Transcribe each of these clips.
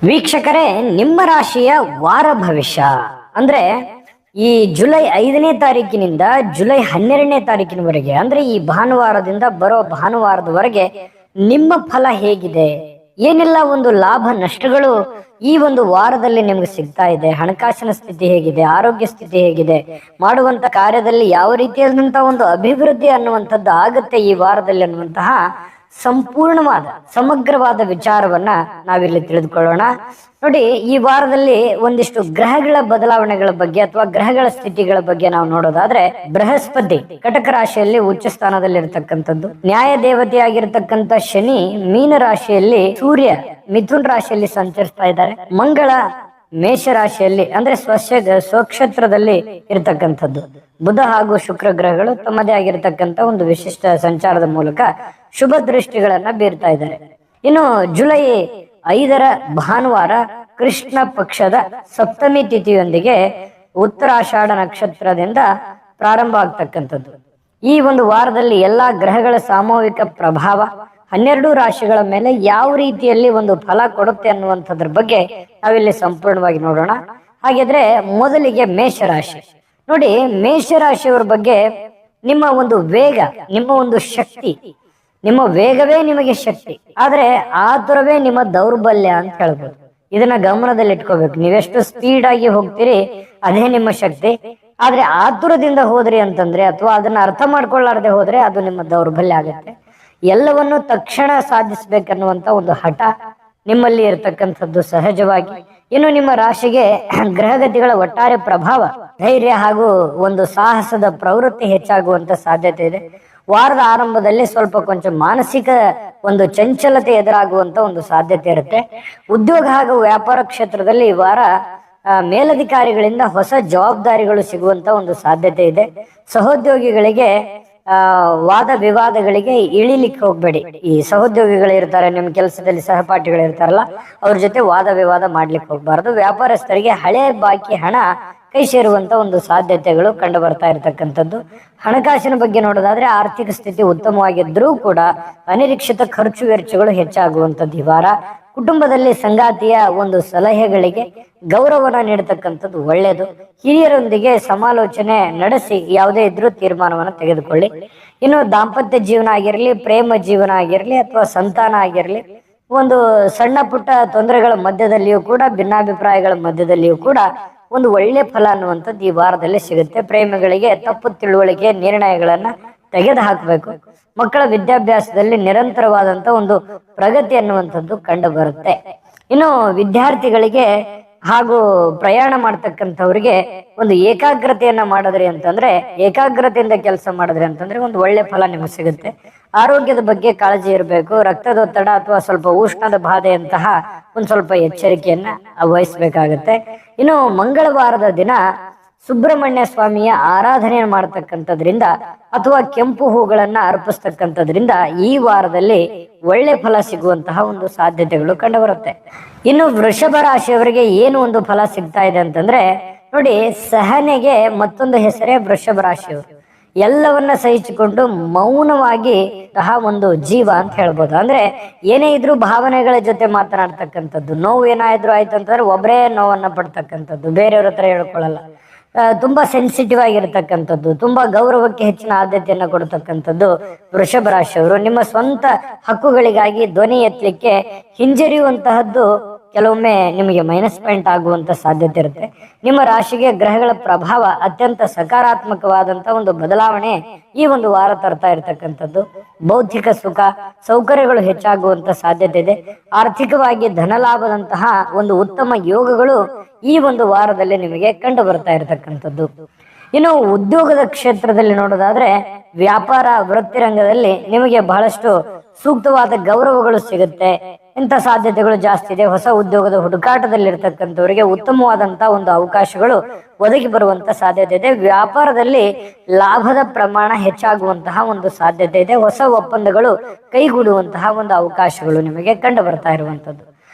ವೀಕ್ಷಕರೇ, ನಿಮ್ಮ ರಾಶಿಯ ವಾರ ಭವಿಷ್ಯ ಅಂದ್ರೆ ಈ ಜುಲೈ 5ನೇ ತಾರೀಕಿನಿಂದ ಜುಲೈ 12ನೇ ತಾರೀಕಿನವರೆಗೆ, ಅಂದ್ರೆ ಈ ಭಾನುವಾರದಿಂದ ಬರೋ ಭಾನುವಾರದವರೆಗೆ ನಿಮ್ಮ ಫಲ ಹೇಗಿದೆ, ಏನೆಲ್ಲ ಒಂದು ಲಾಭ ನಷ್ಟಗಳು ಈ ಒಂದು ವಾರದಲ್ಲಿ ನಿಮ್ಗೆ ಸಿಗ್ತಾ ಇದೆ, ಹಣಕಾಸಿನ ಸ್ಥಿತಿ ಹೇಗಿದೆ, ಆರೋಗ್ಯ ಸ್ಥಿತಿ ಹೇಗಿದೆ, ಮಾಡುವಂತ ಕಾರ್ಯದಲ್ಲಿ ಯಾವ ರೀತಿಯಾದಂತಹ ಒಂದು ಅಭಿವೃದ್ಧಿ ಅನ್ನುವಂಥದ್ದು ಆಗುತ್ತೆ ಈ ವಾರದಲ್ಲಿ ಅನ್ನುವಂತಹ ಸಂಪೂರ್ಣವಾದ ಸಮಗ್ರವಾದ ವಿಚಾರವನ್ನ ನಾವಿಲ್ಲಿ ತಿಳಿದುಕೊಳ್ಳೋಣ. ನೋಡಿ, ಈ ವಾರದಲ್ಲಿ ಒಂದಿಷ್ಟು ಗ್ರಹಗಳ ಬದಲಾವಣೆಗಳ ಬಗ್ಗೆ ಅಥವಾ ಗ್ರಹಗಳ ಸ್ಥಿತಿಗಳ ಬಗ್ಗೆ ನಾವು ನೋಡೋದಾದ್ರೆ, ಬೃಹಸ್ಪತಿ ಕಟಕ ರಾಶಿಯಲ್ಲಿ ಉಚ್ಚ ಸ್ಥಾನದಲ್ಲಿ ಇರತಕ್ಕಂಥದ್ದು, ನ್ಯಾಯ ದೇವತೆಯಾಗಿರ್ತಕ್ಕಂಥ ಶನಿ ಮೀನ ರಾಶಿಯಲ್ಲಿ, ಸೂರ್ಯ ಮಿಥುನ್ ರಾಶಿಯಲ್ಲಿ ಸಂಚರಿಸ್ತಾ ಇದ್ದಾರೆ, ಮಂಗಳ ಮೇಷ ರಾಶಿಯಲ್ಲಿ ಅಂದ್ರೆ ಸ್ವಕ್ಷೇತ್ರದಲ್ಲಿ ಇರತಕ್ಕಂಥದ್ದು, ಬುಧ ಹಾಗೂ ಶುಕ್ರ ಗ್ರಹಗಳು ತಮ್ಮದೇ ಆಗಿರತಕ್ಕಂಥ ಒಂದು ವಿಶಿಷ್ಟ ಸಂಚಾರದ ಮೂಲಕ ಶುಭ ದೃಷ್ಟಿಗಳನ್ನ ಬೀರ್ತಾ ಇದ್ದಾರೆ. ಇನ್ನು ಜುಲೈ 5ರ ಭಾನುವಾರ ಕೃಷ್ಣ ಪಕ್ಷದ ಸಪ್ತಮಿ ತಿಥಿಯೊಂದಿಗೆ ಉತ್ತರಾಷಾಢ ನಕ್ಷತ್ರದಿಂದ ಪ್ರಾರಂಭ ಆಗ್ತಕ್ಕಂಥದ್ದು. ಈ ಒಂದು ವಾರದಲ್ಲಿ ಎಲ್ಲಾ ಗ್ರಹಗಳ ಸಾಮೂಹಿಕ ಪ್ರಭಾವ 12 ರಾಶಿಗಳ ಮೇಲೆ ಯಾವ ರೀತಿಯಲ್ಲಿ ಒಂದು ಫಲ ಕೊಡುತ್ತೆ ಅನ್ನುವಂಥದ್ರ ಬಗ್ಗೆ ನಾವಿಲ್ಲಿ ಸಂಪೂರ್ಣವಾಗಿ ನೋಡೋಣ. ಹಾಗಿದ್ರೆ ಮೊದಲಿಗೆ ಮೇಷರಾಶಿ. ನೋಡಿ, ಮೇಷರಾಶಿಯವರ ಬಗ್ಗೆ ನಿಮ್ಮ ಒಂದು ವೇಗ, ನಿಮ್ಮ ಒಂದು ಶಕ್ತಿ, ನಿಮ್ಮ ವೇಗವೇ ನಿಮಗೆ ಶಕ್ತಿ, ಆದ್ರೆ ಆತುರವೇ ನಿಮ್ಮ ದೌರ್ಬಲ್ಯ ಅಂತ ಹೇಳ್ಬೋದು. ಇದನ್ನ ಗಮನದಲ್ಲಿ ಇಟ್ಕೋಬೇಕು. ನೀವೆಷ್ಟು ಸ್ಪೀಡ್ ಆಗಿ ಹೋಗ್ತೀರಿ ಅದೇ ನಿಮ್ಮ ಶಕ್ತಿ, ಆದ್ರೆ ಆತುರದಿಂದ ಹೋದ್ರಿ ಅಂತಂದ್ರೆ ಅಥವಾ ಅದನ್ನ ಅರ್ಥ ಮಾಡ್ಕೊಳ್ಳಾರ್ದೆ ಹೋದ್ರೆ ಅದು ನಿಮ್ಮ ದೌರ್ಬಲ್ಯ ಆಗುತ್ತೆ. ಎಲ್ಲವನ್ನು ತಕ್ಷಣ ಸಾಧಿಸ್ಬೇಕನ್ನುವಂತ ಒಂದು ಹಠ ನಿಮ್ಮಲ್ಲಿ ಇರತಕ್ಕಂಥದ್ದು ಸಹಜವಾಗಿ. ಇನ್ನು ನಿಮ್ಮ ರಾಶಿಗೆ ಗ್ರಹಗತಿಗಳ ಒಟ್ಟಾರೆ ಪ್ರಭಾವ, ಧೈರ್ಯ ಹಾಗೂ ಒಂದು ಸಾಹಸದ ಪ್ರವೃತ್ತಿ ಹೆಚ್ಚಾಗುವಂತ ಸಾಧ್ಯತೆ ಇದೆ. ವಾರದ ಆರಂಭದಲ್ಲಿ ಸ್ವಲ್ಪ ಕೊಂಚ ಮಾನಸಿಕ ಒಂದು ಚಂಚಲತೆ ಎದುರಾಗುವಂತ ಒಂದು ಸಾಧ್ಯತೆ ಇರುತ್ತೆ. ಉದ್ಯೋಗ ಹಾಗೂ ವ್ಯಾಪಾರ ಕ್ಷೇತ್ರದಲ್ಲಿ ಈ ವಾರ ಮೇಲಧಿಕಾರಿಗಳಿಂದ ಹೊಸ ಜವಾಬ್ದಾರಿಗಳು ಸಿಗುವಂತ ಒಂದು ಸಾಧ್ಯತೆ ಇದೆ. ಸಹೋದ್ಯೋಗಿಗಳಿಗೆ ವಾದ ವಿವಾದಗಳಿಗೆ ಇಳಿಲಿಕ್ಕೆ ಹೋಗ್ಬೇಡಿ. ಈ ಸಹೋದ್ಯೋಗಿಗಳು ಇರ್ತಾರೆ, ನಿಮ್ಮ ಕೆಲಸದಲ್ಲಿ ಸಹಪಾಠಿಗಳು ಇರ್ತಾರಲ್ಲ, ಅವ್ರ ಜೊತೆ ವಾದ ವಿವಾದ ಮಾಡ್ಲಿಕ್ಕೆ ಹೋಗ್ಬಾರ್ದು. ವ್ಯಾಪಾರಸ್ಥರಿಗೆ ಹಳೆ ಬಾಕಿ ಹಣ ಕೈ ಸೇರುವಂತ ಒಂದು ಸಾಧ್ಯತೆಗಳು ಕಂಡು ಬರ್ತಾ ಇರತಕ್ಕಂಥದ್ದು. ಹಣಕಾಸಿನ ಬಗ್ಗೆ ನೋಡೋದಾದ್ರೆ ಆರ್ಥಿಕ ಸ್ಥಿತಿ ಉತ್ತಮವಾಗಿದ್ರೂ ಕೂಡ ಅನಿರೀಕ್ಷಿತ ಖರ್ಚು ವೆಚ್ಚಗಳು ಹೆಚ್ಚಾಗುವಂಥದ್ದು ಈ ವಾರ. ಕುಟುಂಬದಲ್ಲಿ ಸಂಗಾತಿಯ ಒಂದು ಸಲಹೆಗಳಿಗೆ ಗೌರವನ ನೀಡತಕ್ಕಂಥದ್ದು ಒಳ್ಳೆಯದು. ಹಿರಿಯರೊಂದಿಗೆ ಸಮಾಲೋಚನೆ ನಡೆಸಿ ಯಾವುದೇ ಇದ್ರೂ ತೀರ್ಮಾನವನ್ನು ತೆಗೆದುಕೊಳ್ಳಿ. ಇನ್ನು ದಾಂಪತ್ಯ ಜೀವನ ಆಗಿರಲಿ, ಪ್ರೇಮ ಜೀವನ ಆಗಿರಲಿ ಅಥವಾ ಸಂತಾನ ಆಗಿರಲಿ, ಒಂದು ಸಣ್ಣ ಪುಟ್ಟ ತೊಂದರೆಗಳ ಮಧ್ಯದಲ್ಲಿಯೂ ಕೂಡ, ಭಿನ್ನಾಭಿಪ್ರಾಯಗಳ ಮಧ್ಯದಲ್ಲಿಯೂ ಕೂಡ ಒಂದು ಒಳ್ಳೆ ಫಲ ಅನ್ನುವಂಥದ್ದು ಈ ವಾರದಲ್ಲಿ ಸಿಗುತ್ತೆ. ಪ್ರೇಮಿಗಳಿಗೆ ತಪ್ಪು ತಿಳುವಳಿಕೆ ನಿರ್ಣಯಗಳನ್ನ ತೆಗೆದು ಹಾಕಬೇಕು. ಮಕ್ಕಳ ವಿದ್ಯಾಭ್ಯಾಸದಲ್ಲಿ ನಿರಂತರವಾದಂತ ಒಂದು ಪ್ರಗತಿ ಅನ್ನುವಂಥದ್ದು ಕಂಡು ಬರುತ್ತೆ. ಇನ್ನು ವಿದ್ಯಾರ್ಥಿಗಳಿಗೆ ಹಾಗೂ ಪ್ರಯಾಣ ಮಾಡ್ತಕ್ಕಂಥವ್ರಿಗೆ ಒಂದು ಏಕಾಗ್ರತೆಯನ್ನ ಮಾಡಿದ್ರಿ ಅಂತಂದ್ರೆ, ಏಕಾಗ್ರತೆಯಿಂದ ಕೆಲಸ ಮಾಡಿದ್ರಿ ಅಂತಂದ್ರೆ ಒಂದು ಒಳ್ಳೆ ಫಲ ನಿಮಗೆ ಸಿಗುತ್ತೆ. ಆರೋಗ್ಯದ ಬಗ್ಗೆ ಕಾಳಜಿ ಇರಬೇಕು. ರಕ್ತದೊತ್ತಡ ಅಥವಾ ಸ್ವಲ್ಪ ಉಷ್ಣದ ಬಾಧೆಯಂತಹ ಒಂದು ಸ್ವಲ್ಪ ಎಚ್ಚರಿಕೆಯನ್ನ ವಹಿಸ್ಬೇಕಾಗತ್ತೆ. ಇನ್ನು ಮಂಗಳವಾರದ ದಿನ ಸುಬ್ರಹ್ಮಣ್ಯ ಸ್ವಾಮಿಯ ಆರಾಧನೆ ಮಾಡತಕ್ಕಂಥದ್ರಿಂದ ಅಥವಾ ಕೆಂಪು ಹೂಗಳನ್ನ ಅರ್ಪಿಸ್ತಕ್ಕಂಥದ್ರಿಂದ ಈ ವಾರದಲ್ಲಿ ಒಳ್ಳೆ ಫಲ ಸಿಗುವಂತಹ ಒಂದು ಸಾಧ್ಯತೆಗಳು ಕಂಡುಬರುತ್ತೆ. ಇನ್ನು ವೃಷಭ ರಾಶಿಯವರಿಗೆ ಏನು ಒಂದು ಫಲ ಸಿಗ್ತಾ ಇದೆ ಅಂತಂದ್ರೆ, ನೋಡಿ, ಸಹನೆಗೆ ಮತ್ತೊಂದು ಹೆಸರೇ ವೃಷಭ ರಾಶಿಯವರು. ಎಲ್ಲವನ್ನ ಸಹಿಸಿಕೊಂಡು ಮೌನವಾಗಿ ಒಂದು ಜೀವ ಅಂತ ಹೇಳ್ಬೋದು. ಅಂದ್ರೆ ಏನೇ ಇದ್ರೂ ಭಾವನೆಗಳ ಜೊತೆ ಮಾತನಾಡ್ತಕ್ಕಂಥದ್ದು. ನೋವು ಏನಾದ್ರು ಆಯ್ತು ಅಂತಂದ್ರೆ ಒಬ್ಬರೇ ನೋವನ್ನ ಪಡ್ತಕ್ಕಂಥದ್ದು, ಬೇರೆಯವ್ರ ಹತ್ರ ಹೇಳ್ಕೊಳ್ಳಲ್ಲ. ತುಂಬಾ ಸೆನ್ಸಿಟಿವ್ ಆಗಿರ್ತಕ್ಕಂಥದ್ದು, ತುಂಬಾ ಗೌರವಕ್ಕೆ ಹೆಚ್ಚಿನ ಆದ್ಯತೆಯನ್ನ ಕೊಡ್ತಕ್ಕಂಥದ್ದು ವೃಷಭ ರಾಶಿಯವರು. ನಿಮ್ಮ ಸ್ವಂತ ಹಕ್ಕುಗಳಿಗಾಗಿ ಧ್ವನಿ ಎತ್ತಲಿಕ್ಕೆ ಹಿಂಜರಿಯುವಂತಹದ್ದು ಕೆಲವೊಮ್ಮೆ ನಿಮಗೆ ಮೈನಸ್ ಪಾಯಿಂಟ್ ಆಗುವಂತ ಸಾಧ್ಯತೆ ಇರುತ್ತೆ. ನಿಮ್ಮ ರಾಶಿಗೆ ಗ್ರಹಗಳ ಪ್ರಭಾವ ಅತ್ಯಂತ ಸಕಾರಾತ್ಮಕವಾದಂತ ಒಂದು ಬದಲಾವಣೆ ಈ ಒಂದು ವಾರ ತರ್ತಾ ಇರತಕ್ಕಂಥದ್ದು. ಬೌದ್ಧಿಕ ಸುಖ ಸೌಕರ್ಯಗಳು ಹೆಚ್ಚಾಗುವಂತ ಸಾಧ್ಯತೆ ಇದೆ. ಆರ್ಥಿಕವಾಗಿ ಧನಲಾಭದಂತಹ ಒಂದು ಉತ್ತಮ ಯೋಗಗಳು ಈ ಒಂದು ವಾರದಲ್ಲಿ ನಿಮಗೆ ಕಂಡು ಬರ್ತಾ ಇರತಕ್ಕಂಥದ್ದು. ಇನ್ನು ಉದ್ಯೋಗದ ಕ್ಷೇತ್ರದಲ್ಲಿ ನೋಡೋದಾದ್ರೆ, ವ್ಯಾಪಾರ ವೃತ್ತಿ ರಂಗದಲ್ಲಿ ನಿಮಗೆ ಬಹಳಷ್ಟು ಸೂಕ್ತವಾದ ಗೌರವಗಳು ಸಿಗುತ್ತೆ. ಇಂಥ ಸಾಧ್ಯತೆಗಳು ಜಾಸ್ತಿ ಇದೆ. ಹೊಸ ಉದ್ಯೋಗದ ಹುಡುಕಾಟದಲ್ಲಿರ್ತಕ್ಕಂಥವರಿಗೆ ಉತ್ತಮವಾದಂತಹ ಒಂದು ಅವಕಾಶಗಳು ಒದಗಿ ಬರುವಂತ ಸಾಧ್ಯತೆ ಇದೆ. ವ್ಯಾಪಾರದಲ್ಲಿ ಲಾಭದ ಪ್ರಮಾಣ ಹೆಚ್ಚಾಗುವಂತಹ ಒಂದು ಸಾಧ್ಯತೆ ಇದೆ. ಹೊಸ ಒಪ್ಪಂದಗಳು ಕೈಗೂಡುವಂತಹ ಒಂದು ಅವಕಾಶಗಳು ನಿಮಗೆ ಕಂಡು ಬರ್ತಾ ಇರುವಂತದ್ದು.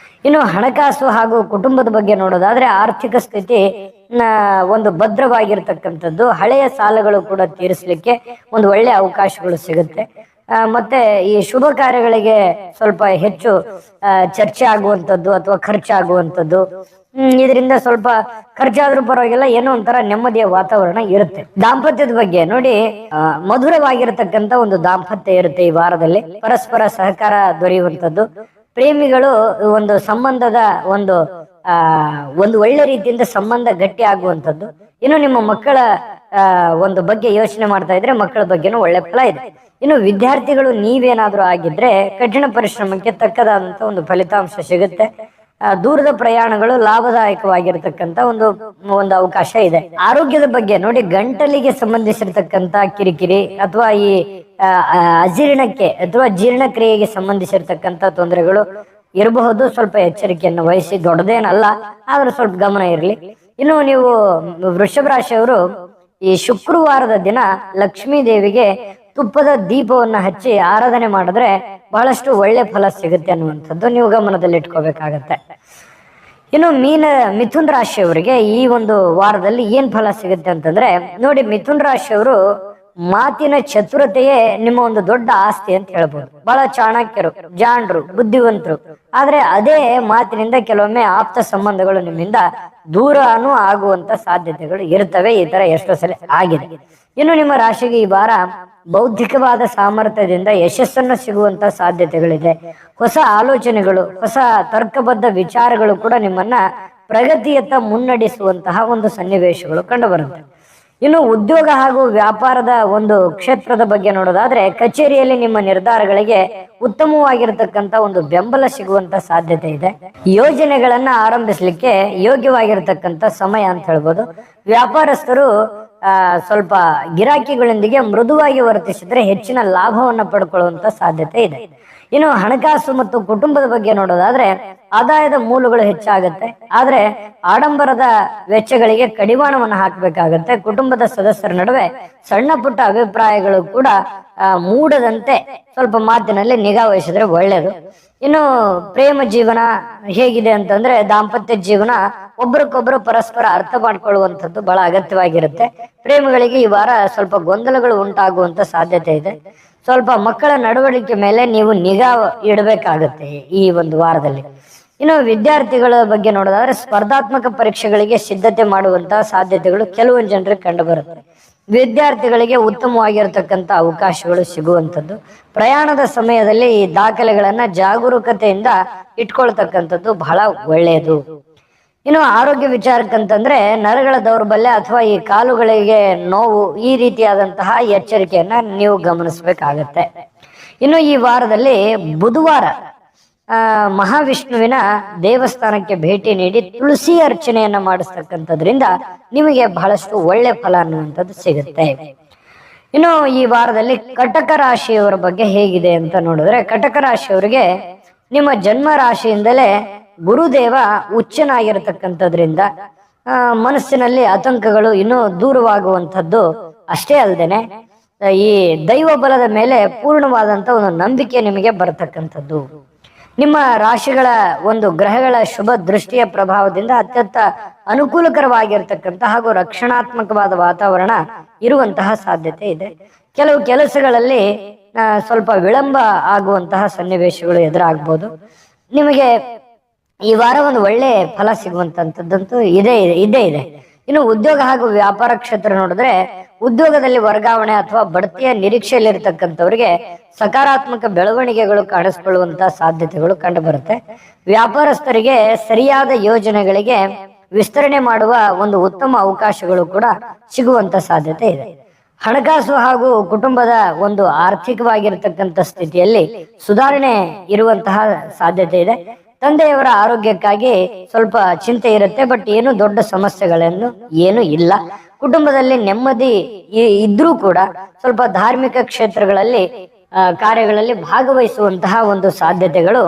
ಇನ್ನು ಹಣಕಾಸು ಹಾಗೂ ಕುಟುಂಬದ ಬಗ್ಗೆ ನೋಡೋದಾದ್ರೆ ಆರ್ಥಿಕ ಸ್ಥಿತಿ ಒಂದು ಭದ್ರವಾಗಿರ್ತಕ್ಕಂಥದ್ದು. ಹಳೆಯ ಸಾಲಗಳು ಕೂಡ ತೀರಿಸಲಿಕ್ಕೆ ಒಂದು ಒಳ್ಳೆ ಅವಕಾಶಗಳು ಸಿಗುತ್ತೆ. ಮತ್ತೆ ಈ ಶುಭ ಕಾರ್ಯಗಳಿಗೆ ಸ್ವಲ್ಪ ಹೆಚ್ಚು ಚರ್ಚೆ ಆಗುವಂಥದ್ದು ಅಥವಾ ಖರ್ಚಾಗುವಂಥದ್ದು. ಇದರಿಂದ ಸ್ವಲ್ಪ ಖರ್ಚಾದ್ರೂ ಪರವಾಗಿಲ್ಲ, ಏನೋ ಒಂಥರ ನೆಮ್ಮದಿಯ ವಾತಾವರಣ ಇರುತ್ತೆ. ದಾಂಪತ್ಯದ ಬಗ್ಗೆ ನೋಡಿ, ಮಧುರವಾಗಿರತಕ್ಕಂತ ಒಂದು ದಾಂಪತ್ಯ ಇರುತ್ತೆ ಈ ವಾರದಲ್ಲಿ. ಪರಸ್ಪರ ಸಹಕಾರ ದೊರೆಯುವಂಥದ್ದು, ಪ್ರೇಮಿಗಳು ಒಂದು ಸಂಬಂಧದ ಒಂದು ಒಳ್ಳೆ ರೀತಿಯಿಂದ ಸಂಬಂಧ ಗಟ್ಟಿ ಆಗುವಂಥದ್ದು. ಇನ್ನು ನಿಮ್ಮ ಮಕ್ಕಳ ಒಂದು ಬಗ್ಗೆ ಯೋಚನೆ ಮಾಡ್ತಾ ಇದ್ರೆ ಮಕ್ಕಳ ಬಗ್ಗೆನೂ ಒಳ್ಳೆ ಫಲ ಇದೆ. ಇನ್ನು ವಿದ್ಯಾರ್ಥಿಗಳು ನೀವೇನಾದ್ರೂ ಆಗಿದ್ರೆ ಕಠಿಣ ಪರಿಶ್ರಮಕ್ಕೆ ತಕ್ಕದಾದಂತ ಒಂದು ಫಲಿತಾಂಶ ಸಿಗುತ್ತೆ. ದೂರದ ಪ್ರಯಾಣಗಳು ಲಾಭದಾಯಕವಾಗಿರತಕ್ಕಂತ ಒಂದು ಅವಕಾಶ ಇದೆ. ಆರೋಗ್ಯದ ಬಗ್ಗೆ ನೋಡಿ, ಗಂಟಲಿಗೆ ಸಂಬಂಧಿಸಿರ್ತಕ್ಕಂತ ಕಿರಿಕಿರಿ ಅಥವಾ ಈ ಅಜೀರ್ಣಕ್ಕೆ ಅಥವಾ ಜೀರ್ಣಕ್ರಿಯೆಗೆ ಸಂಬಂಧಿಸಿರ್ತಕ್ಕಂತ ತೊಂದರೆಗಳು ಇರಬಹುದು. ಸ್ವಲ್ಪ ಎಚ್ಚರಿಕೆಯನ್ನು ವಹಿಸಿ, ದೊಡ್ಡದೇನಲ್ಲ ಆದ್ರೂ ಸ್ವಲ್ಪ ಗಮನ ಇರಲಿ. ಇನ್ನು ನೀವು ವೃಷಭ ರಾಶಿಯವರು ಈ ಶುಕ್ರವಾರದ ದಿನ ಲಕ್ಷ್ಮೀ ದೇವಿಗೆ ತುಪ್ಪದ ದೀಪವನ್ನ ಹಚ್ಚಿ ಆರಾಧನೆ ಮಾಡಿದ್ರೆ ಬಹಳಷ್ಟು ಒಳ್ಳೆ ಫಲ ಸಿಗುತ್ತೆ ಅನ್ನುವಂಥದ್ದು ನೀವು ಗಮನದಲ್ಲಿ ಇಟ್ಕೋಬೇಕಾಗತ್ತೆ. ಇನ್ನು ಮಿಥುನ್ ರಾಶಿಯವರಿಗೆ ಈ ಒಂದು ವಾರದಲ್ಲಿ ಏನ್ ಫಲ ಸಿಗುತ್ತೆ ಅಂತಂದ್ರೆ ನೋಡಿ, ಮಿಥುನ್ ರಾಶಿಯವರು ಮಾತಿನ ಚತುರತೆಯೇ ನಿಮ್ಮ ಒಂದು ದೊಡ್ಡ ಆಸ್ತಿ ಅಂತ ಹೇಳ್ಬೋದು. ಬಹಳ ಚಾಣಕ್ಯರು, ಜಾಣರು, ಬುದ್ಧಿವಂತರು. ಆದ್ರೆ ಅದೇ ಮಾತಿನಿಂದ ಕೆಲವೊಮ್ಮೆ ಆಪ್ತ ಸಂಬಂಧಗಳು ನಿಮ್ಮಿಂದ ದೂರನೂ ಆಗುವಂತ ಸಾಧ್ಯತೆಗಳು ಇರ್ತವೆ. ಈ ತರ ಎಷ್ಟೋ ಸಲ ಆಗಿದೆ. ಇನ್ನು ನಿಮ್ಮ ರಾಶಿಗೆ ಈ ವಾರ ಬೌದ್ಧಿಕವಾದ ಸಾಮರ್ಥ್ಯದಿಂದ ಯಶಸ್ಸನ್ನು ಸಿಗುವಂತ ಸಾಧ್ಯತೆಗಳಿದೆ. ಹೊಸ ಆಲೋಚನೆಗಳು, ಹೊಸ ತರ್ಕಬದ್ಧ ವಿಚಾರಗಳು ಕೂಡ ನಿಮ್ಮನ್ನ ಪ್ರಗತಿಯತ್ತ ಮುನ್ನಡೆಸುವಂತಹ ಒಂದು ಸನ್ನಿವೇಶಗಳು ಕಂಡು ಬರುತ್ತೆ. ಇನ್ನು ಉದ್ಯೋಗ ಹಾಗೂ ವ್ಯಾಪಾರದ ಒಂದು ಕ್ಷೇತ್ರದ ಬಗ್ಗೆ ನೋಡೋದಾದ್ರೆ ಕಚೇರಿಯಲ್ಲಿ ನಿಮ್ಮ ನಿರ್ಧಾರಗಳಿಗೆ ಉತ್ತಮವಾಗಿರತಕ್ಕಂತ ಒಂದು ಬೆಂಬಲ ಸಿಗುವಂತ ಸಾಧ್ಯತೆ ಇದೆ. ಯೋಜನೆಗಳನ್ನ ಆರಂಭಿಸಲಿಕ್ಕೆ ಯೋಗ್ಯವಾಗಿರತಕ್ಕಂತ ಸಮಯ ಅಂತ ಹೇಳ್ಬೋದು. ವ್ಯಾಪಾರಸ್ಥರು ಸ್ವಲ್ಪ ಗಿರಾಕಿಗಳೊಂದಿಗೆ ಮೃದುವಾಗಿ ವರ್ತಿಸಿದ್ರೆ ಹೆಚ್ಚಿನ ಲಾಭವನ್ನ ಪಡ್ಕೊಳ್ಳುವಂತ ಸಾಧ್ಯತೆ ಇದೆ. ಇನ್ನು ಹಣಕಾಸು ಮತ್ತು ಕುಟುಂಬದ ಬಗ್ಗೆ ನೋಡೋದಾದ್ರೆ ಆದಾಯದ ಮೂಲಗಳು ಹೆಚ್ಚಾಗತ್ತೆ, ಆದ್ರೆ ಆಡಂಬರದ ವೆಚ್ಚಗಳಿಗೆ ಕಡಿವಾಣವನ್ನು ಹಾಕಬೇಕಾಗತ್ತೆ. ಕುಟುಂಬದ ಸದಸ್ಯರ ನಡುವೆ ಸಣ್ಣ ಪುಟ್ಟ ಅಭಿಪ್ರಾಯಗಳು ಕೂಡ ಮೂಡದಂತೆ ಸ್ವಲ್ಪ ಮಾತಿನಲ್ಲಿ ನಿಗಾ ವಹಿಸಿದ್ರೆ ಒಳ್ಳೆಯದು. ಇನ್ನು ಪ್ರೇಮ ಜೀವನ ಹೇಗಿದೆ ಅಂತಂದ್ರೆ ದಾಂಪತ್ಯ ಜೀವನ ಒಬ್ರಿಗೊಬ್ರು ಪರಸ್ಪರ ಅರ್ಥ ಮಾಡ್ಕೊಳ್ಳುವಂಥದ್ದು ಬಹಳ ಅಗತ್ಯವಾಗಿರುತ್ತೆ. ಪ್ರೇಮಿಗಳಿಗೆ ಈ ವಾರ ಸ್ವಲ್ಪ ಗೊಂದಲಗಳು ಉಂಟಾಗುವಂತ ಸಾಧ್ಯತೆ ಇದೆ. ಸ್ವಲ್ಪ ಮಕ್ಕಳ ನಡವಳಿಕೆ ಮೇಲೆ ನೀವು ನಿಗಾ ಇಡಬೇಕಾಗತ್ತೆ ಈ ಒಂದು ವಾರದಲ್ಲಿ. ಇನ್ನು ವಿದ್ಯಾರ್ಥಿಗಳ ಬಗ್ಗೆ ನೋಡೋದಾದ್ರೆ ಸ್ಪರ್ಧಾತ್ಮಕ ಪರೀಕ್ಷೆಗಳಿಗೆ ಸಿದ್ಧತೆ ಮಾಡುವಂತಹ ಸಾಧ್ಯತೆಗಳು ಕೆಲವೊಂದು ಜನರಿಗೆ ಕಂಡು ಬರುತ್ತೆ. ವಿದ್ಯಾರ್ಥಿಗಳಿಗೆ ಉತ್ತಮವಾಗಿರತಕ್ಕಂತ ಅವಕಾಶಗಳು ಸಿಗುವಂಥದ್ದು. ಪ್ರಯಾಣದ ಸಮಯದಲ್ಲಿ ಈ ದಾಖಲೆಗಳನ್ನ ಜಾಗರೂಕತೆಯಿಂದ ಇಟ್ಕೊಳ್ತಕ್ಕಂಥದ್ದು ಬಹಳ ಒಳ್ಳೆಯದು. ಇನ್ನು ಆರೋಗ್ಯ ವಿಚಾರಕ್ಕಂತಂದ್ರೆ ನರಗಳ ದೌರ್ಬಲ್ಯ ಅಥವಾ ಈ ಕಾಲುಗಳಿಗೆ ನೋವು, ಈ ರೀತಿಯಾದಂತಹ ಎಚ್ಚರಿಕೆಯನ್ನ ನೀವು ಗಮನಿಸಬೇಕಾಗತ್ತೆ. ಇನ್ನು ಈ ವಾರದಲ್ಲಿ ಬುಧವಾರ ಮಹಾವಿಷ್ಣುವಿನ ದೇವಸ್ಥಾನಕ್ಕೆ ಭೇಟಿ ನೀಡಿ ತುಳಸಿ ಅರ್ಚನೆಯನ್ನ ಮಾಡಿಸ್ತಕ್ಕಂಥದ್ರಿಂದ ನಿಮಗೆ ಬಹಳಷ್ಟು ಒಳ್ಳೆ ಫಲ ಅನ್ನುವಂಥದ್ದು ಸಿಗುತ್ತೆ. ಇನ್ನು ಈ ವಾರದಲ್ಲಿ ಕಟಕ ರಾಶಿಯವರ ಬಗ್ಗೆ ಹೇಗಿದೆ ಅಂತ ನೋಡಿದ್ರೆ, ಕಟಕ ರಾಶಿಯವರಿಗೆ ನಿಮ್ಮ ಜನ್ಮ ರಾಶಿಯಿಂದಲೇ ಗುರುದೇವ ಉಚ್ಚನಾಗಿರತಕ್ಕಂಥದ್ರಿಂದ ಮನಸ್ಸಿನಲ್ಲಿ ಆತಂಕಗಳು ಇನ್ನೂ ದೂರವಾಗುವಂಥದ್ದು ಅಷ್ಟೇ ಅಲ್ಲದೇನೆ ಈ ದೈವ ಬಲದ ಮೇಲೆ ಪೂರ್ಣವಾದಂತ ಒಂದು ನಂಬಿಕೆ ನಿಮಗೆ ಬರತಕ್ಕಂಥದ್ದು. ನಿಮ್ಮ ರಾಶಿಗಳ ಒಂದು ಗ್ರಹಗಳ ಶುಭ ದೃಷ್ಟಿಯ ಪ್ರಭಾವದಿಂದ ಅತ್ಯಂತ ಅನುಕೂಲಕರವಾಗಿರ್ತಕ್ಕಂಥ ಹಾಗೂ ರಕ್ಷಣಾತ್ಮಕವಾದ ವಾತಾವರಣ ಇರುವಂತಹ ಸಾಧ್ಯತೆ ಇದೆ. ಕೆಲವು ಕೆಲಸಗಳಲ್ಲಿ ಸ್ವಲ್ಪ ವಿಳಂಬ ಆಗುವಂತಹ ಸನ್ನಿವೇಶಗಳು ಎದುರಾಗಬಹುದು. ನಿಮಗೆ ಈ ವಾರ ಒಂದು ಒಳ್ಳೆ ಫಲ ಸಿಗುವಂತಂಥದ್ದಂತೂ ಇದೇ ಇದೆ. ಇನ್ನು ಉದ್ಯೋಗ ಹಾಗೂ ವ್ಯಾಪಾರ ಕ್ಷೇತ್ರ ನೋಡಿದ್ರೆ ಉದ್ಯೋಗದಲ್ಲಿ ವರ್ಗಾವಣೆ ಅಥವಾ ಬಡ್ತಿಯ ನಿರೀಕ್ಷೆಯಲ್ಲಿರ್ತಕ್ಕಂಥವ್ರಿಗೆ ಸಕಾರಾತ್ಮಕ ಬೆಳವಣಿಗೆಗಳು ಕಾಣಿಸ್ಕೊಳ್ಳುವಂತಹ ಸಾಧ್ಯತೆಗಳು ಕಂಡು ಬರುತ್ತೆ. ವ್ಯಾಪಾರಸ್ಥರಿಗೆ ಸರಿಯಾದ ಯೋಜನೆಗಳಿಗೆ ವಿಸ್ತರಣೆ ಮಾಡುವ ಒಂದು ಉತ್ತಮ ಅವಕಾಶಗಳು ಕೂಡ ಸಿಗುವಂತ ಸಾಧ್ಯತೆ ಇದೆ. ಹಣಕಾಸು ಹಾಗೂ ಕುಟುಂಬದ ಒಂದು ಆರ್ಥಿಕವಾಗಿರತಕ್ಕಂಥ ಸ್ಥಿತಿಯಲ್ಲಿ ಸುಧಾರಣೆ ಇರುವಂತಹ ಸಾಧ್ಯತೆ ಇದೆ. ತಂದೆಯವರ ಆರೋಗ್ಯಕ್ಕಾಗಿ ಸ್ವಲ್ಪ ಚಿಂತೆ ಇರುತ್ತೆ, ಬಟ್ ಏನು ದೊಡ್ಡ ಸಮಸ್ಯೆಗಳನ್ನು ಏನು ಇಲ್ಲ. ಕುಟುಂಬದಲ್ಲಿ ನೆಮ್ಮದಿ ಇದ್ರೂ ಕೂಡ ಸ್ವಲ್ಪ ಧಾರ್ಮಿಕ ಕ್ಷೇತ್ರಗಳಲ್ಲಿ ಕಾರ್ಯಗಳಲ್ಲಿ ಭಾಗವಹಿಸುವಂತಹ ಒಂದು ಸಾಧ್ಯತೆಗಳು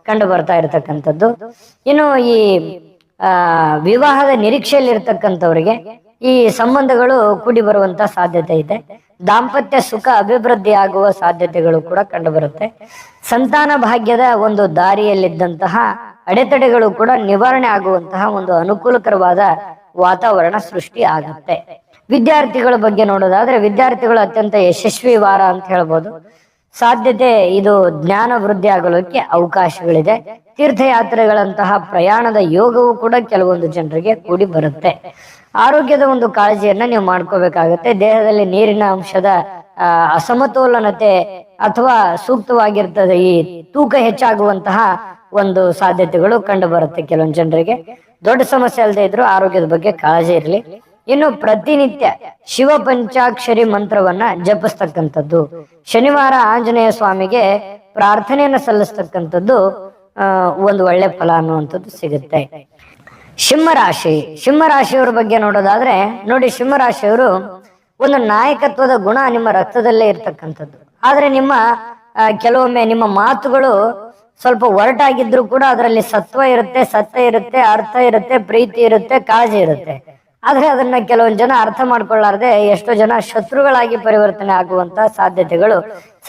ಕಂಡು ಬರ್ತಾ ಇರತಕ್ಕಂಥದ್ದು. ಇನ್ನು ಈ ವಿವಾಹದ ನಿರೀಕ್ಷೆಯಲ್ಲಿ ಇರ್ತಕ್ಕಂಥವ್ರಿಗೆ ಈ ಸಂಬಂಧಗಳು ಕೂಡಿ ಬರುವಂತ ಸಾಧ್ಯತೆ ಇದೆ. ದಾಂಪತ್ಯ ಸುಖ ಅಭಿವೃದ್ಧಿ ಆಗುವ ಸಾಧ್ಯತೆಗಳು ಕೂಡ ಕಂಡು ಬರುತ್ತೆ. ಸಂತಾನ ಭಾಗ್ಯದ ಒಂದು ದಾರಿಯಲ್ಲಿದ್ದಂತಹ ಅಡೆತಡೆಗಳು ಕೂಡ ನಿವಾರಣೆ ಆಗುವಂತಹ ಒಂದು ಅನುಕೂಲಕರವಾದ ವಾತಾವರಣ ಸೃಷ್ಟಿ ಆಗುತ್ತೆ. ವಿದ್ಯಾರ್ಥಿಗಳ ಬಗ್ಗೆ ನೋಡೋದಾದ್ರೆ ವಿದ್ಯಾರ್ಥಿಗಳು ಅತ್ಯಂತ ಯಶಸ್ವಿ ವಾರ ಅಂತ ಹೇಳ್ಬೋದು. ಸಾಧ್ಯತೆ, ಇದು ಜ್ಞಾನ ವೃದ್ಧಿ ಆಗಲಿಕ್ಕೆ ಅವಕಾಶಗಳಿದೆ. ತೀರ್ಥಯಾತ್ರೆಗಳಂತಹ ಪ್ರಯಾಣದ ಯೋಗವು ಕೂಡ ಕೆಲವೊಂದು ಜನರಿಗೆ ಕೂಡಿ ಬರುತ್ತೆ. ಆರೋಗ್ಯದ ಒಂದು ಕಾಳಜಿಯನ್ನ ನೀವು ಮಾಡ್ಕೋಬೇಕಾಗತ್ತೆ. ದೇಹದಲ್ಲಿ ನೀರಿನ ಅಂಶದ ಅಸಮತೋಲನತೆ ಅಥವಾ ಸೂಕ್ತವಾಗಿರ್ತದೆ, ಈ ತೂಕ ಹೆಚ್ಚಾಗುವಂತಹ ಒಂದು ಸಾಧ್ಯತೆಗಳು ಕಂಡು ಬರುತ್ತೆ ಕೆಲವೊಂದು ಜನರಿಗೆ. ದೊಡ್ಡ ಸಮಸ್ಯೆ ಅಲ್ಲದೆ ಇದ್ರು ಆರೋಗ್ಯದ ಬಗ್ಗೆ ಕಾಳಜಿ ಇರಲಿ. ಇನ್ನು ಪ್ರತಿನಿತ್ಯ ಶಿವ ಪಂಚಾಕ್ಷರಿ ಮಂತ್ರವನ್ನ ಜಪಿಸ್ತಕ್ಕಂಥದ್ದು, ಶನಿವಾರ ಆಂಜನೇಯ ಸ್ವಾಮಿಗೆ ಪ್ರಾರ್ಥನೆಯನ್ನ ಸಲ್ಲಿಸ್ತಕ್ಕಂಥದ್ದು ಒಂದು ಒಳ್ಳೆ ಫಲ ಅನ್ನುವಂಥದ್ದು ಸಿಗುತ್ತೆ. ಸಿಂಹರಾಶಿ, ಸಿಂಹರಾಶಿಯವರ ಬಗ್ಗೆ ನೋಡೋದಾದ್ರೆ ನೋಡಿ, ಸಿಂಹರಾಶಿಯವರು ಒಂದು ನಾಯಕತ್ವದ ಗುಣ ನಿಮ್ಮ ರಕ್ತದಲ್ಲೇ ಇರ್ತಕ್ಕಂಥದ್ದು. ಆದ್ರೆ ನಿಮ್ಮ ಕೆಲವೊಮ್ಮೆ ನಿಮ್ಮ ಮಾತುಗಳು ಸ್ವಲ್ಪ ಒರಟಾಗಿದ್ರು ಕೂಡ ಅದರಲ್ಲಿ ಸತ್ವ ಇರುತ್ತೆ, ಸತ್ಯ ಇರುತ್ತೆ, ಅರ್ಥ ಇರುತ್ತೆ, ಪ್ರೀತಿ ಇರುತ್ತೆ, ಕಾಳಜಿ ಇರುತ್ತೆ. ಆದ್ರೆ ಅದನ್ನ ಕೆಲವೊಂದು ಜನ ಅರ್ಥ ಮಾಡ್ಕೊಳ್ಳಾರ್ದೆ ಎಷ್ಟೋ ಜನ ಶತ್ರುಗಳಾಗಿ ಪರಿವರ್ತನೆ ಆಗುವಂತ ಸಾಧ್ಯತೆಗಳು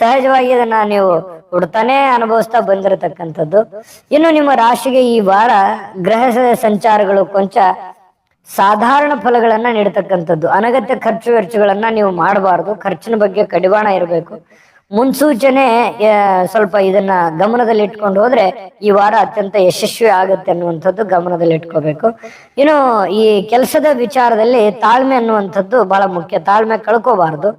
ಸಹಜವಾಗಿ ಅದನ್ನ ನೀವು ಹುಡ್ತಾನೆ ಅನುಭವಿಸ್ತಾ ಬಂದಿರತಕ್ಕಂಥದ್ದು. ಇನ್ನು ನಿಮ್ಮ ರಾಶಿಗೆ ಈ ವಾರ ಗ್ರಹ ಸಂಚಾರಗಳು ಕೊಂಚ ಸಾಧಾರಣ ಫಲಗಳನ್ನ ನೀಡತಕ್ಕಂಥದ್ದು. ಅನಗತ್ಯ ಖರ್ಚು ವೆಚ್ಚಗಳನ್ನ ನೀವು ಮಾಡಬಾರ್ದು. ಖರ್ಚಿನ ಬಗ್ಗೆ ಕಡಿವಾಣ ಇರಬೇಕು. ಮುನ್ಸೂಚನೆ ಸ್ವಲ್ಪ ಇದನ್ನ ಗಮನದಲ್ಲಿ ಇಟ್ಕೊಂಡು ಹೋದ್ರೆ ಈ ವಾರ ಅತ್ಯಂತ ಯಶಸ್ವಿ ಆಗುತ್ತೆ ಅನ್ನುವಂಥದ್ದು ಗಮನದಲ್ಲಿ ಇಟ್ಕೋಬೇಕು. ಇನ್ನು ಈ ಕೆಲಸದ ವಿಚಾರದಲ್ಲಿ ತಾಳ್ಮೆ ಅನ್ನುವಂಥದ್ದು ಬಹಳ ಮುಖ್ಯ. ತಾಳ್ಮೆ ಕಳ್ಕೋಬಾರ್ದು.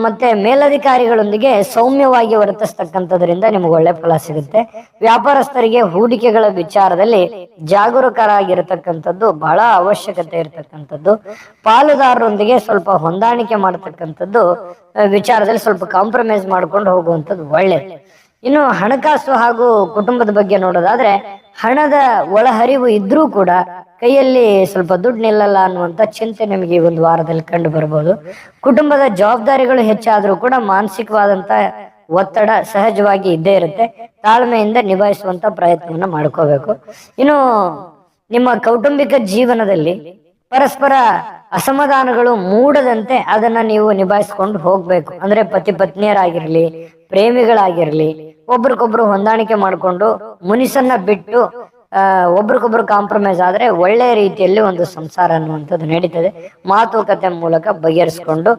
ಮತ್ತೆ ಮೇಲಧಿಕಾರಿಗಳೊಂದಿಗೆ ಸೌಮ್ಯವಾಗಿ ವರ್ತಿಸ್ತಕ್ಕಂಥದ್ರಿಂದ ನಿಮ್ಗೆ ಒಳ್ಳೆ ಫಲ ಸಿಗುತ್ತೆ. ವ್ಯಾಪಾರಸ್ಥರಿಗೆ ಹೂಡಿಕೆಗಳ ವಿಚಾರದಲ್ಲಿ ಜಾಗರೂಕರಾಗಿರತಕ್ಕಂಥದ್ದು ಬಹಳ ಅವಶ್ಯಕತೆ ಇರತಕ್ಕಂಥದ್ದು. ಪಾಲುದಾರರೊಂದಿಗೆ ಸ್ವಲ್ಪ ಹೊಂದಾಣಿಕೆ ಮಾಡತಕ್ಕಂಥದ್ದು ವಿಚಾರದಲ್ಲಿ ಸ್ವಲ್ಪ ಕಾಂಪ್ರಮೈಸ್ ಮಾಡ್ಕೊಂಡು ಹೋಗುವಂಥದ್ದು ಒಳ್ಳೆಯದು. ಇನ್ನು ಹಣಕಾಸು ಹಾಗೂ ಕುಟುಂಬದ ಬಗ್ಗೆ ನೋಡೋದಾದ್ರೆ ಹಣದ ಒಳಹರಿವು ಇದ್ರೂ ಕೂಡ ಕೈಯಲ್ಲಿ ಸ್ವಲ್ಪ ದುಡ್ಡು ನಿಲ್ಲಲ್ಲ ಅನ್ನುವಂಥ ಚಿಂತೆ ನಿಮಗೆ ಈ ಒಂದು ವಾರದಲ್ಲಿ ಕಂಡು ಬರ್ಬೋದು. ಕುಟುಂಬದ ಜವಾಬ್ದಾರಿಗಳು ಹೆಚ್ಚಾದ್ರೂ ಕೂಡ ಮಾನಸಿಕವಾದಂತ ಒತ್ತಡ ಸಹಜವಾಗಿ ಇದ್ದೇ ಇರುತ್ತೆ. ತಾಳ್ಮೆಯಿಂದ ನಿಭಾಯಿಸುವಂತ ಪ್ರಯತ್ನವನ್ನ ಮಾಡ್ಕೋಬೇಕು. ಇನ್ನು ನಿಮ್ಮ ಕೌಟುಂಬಿಕ ಜೀವನದಲ್ಲಿ ಪರಸ್ಪರ ಅಸಮಾಧಾನಗಳು ಮೂಡದಂತೆ ಅದನ್ನ ನೀವು ನಿಭಾಯಿಸ್ಕೊಂಡು ಹೋಗ್ಬೇಕು. ಅಂದ್ರೆ ಪತಿ ಪತ್ನಿಯರಾಗಿರ್ಲಿ, ಪ್ರೇಮಿಗಳಾಗಿರ್ಲಿ, ಒಬ್ರಿಗೊಬ್ರು ಹೊಂದಾಣಿಕೆ ಮಾಡಿಕೊಂಡು ಮುನಿಸನ್ನ ಬಿಟ್ಟು ಒಬ್ರಿಗೊಬ್ರು ಕಾಂಪ್ರಮೈಸ್ ಆದ್ರೆ ಒಳ್ಳೆ ರೀತಿಯಲ್ಲಿ ಒಂದು ಸಂಸಾರ ಅನ್ನುವಂಥದ್ದು ನಡೀತದೆ. ಮಾತುಕತೆ ಮೂಲಕ ಬಗೆಹರಿಸ್ಕೊಂಡು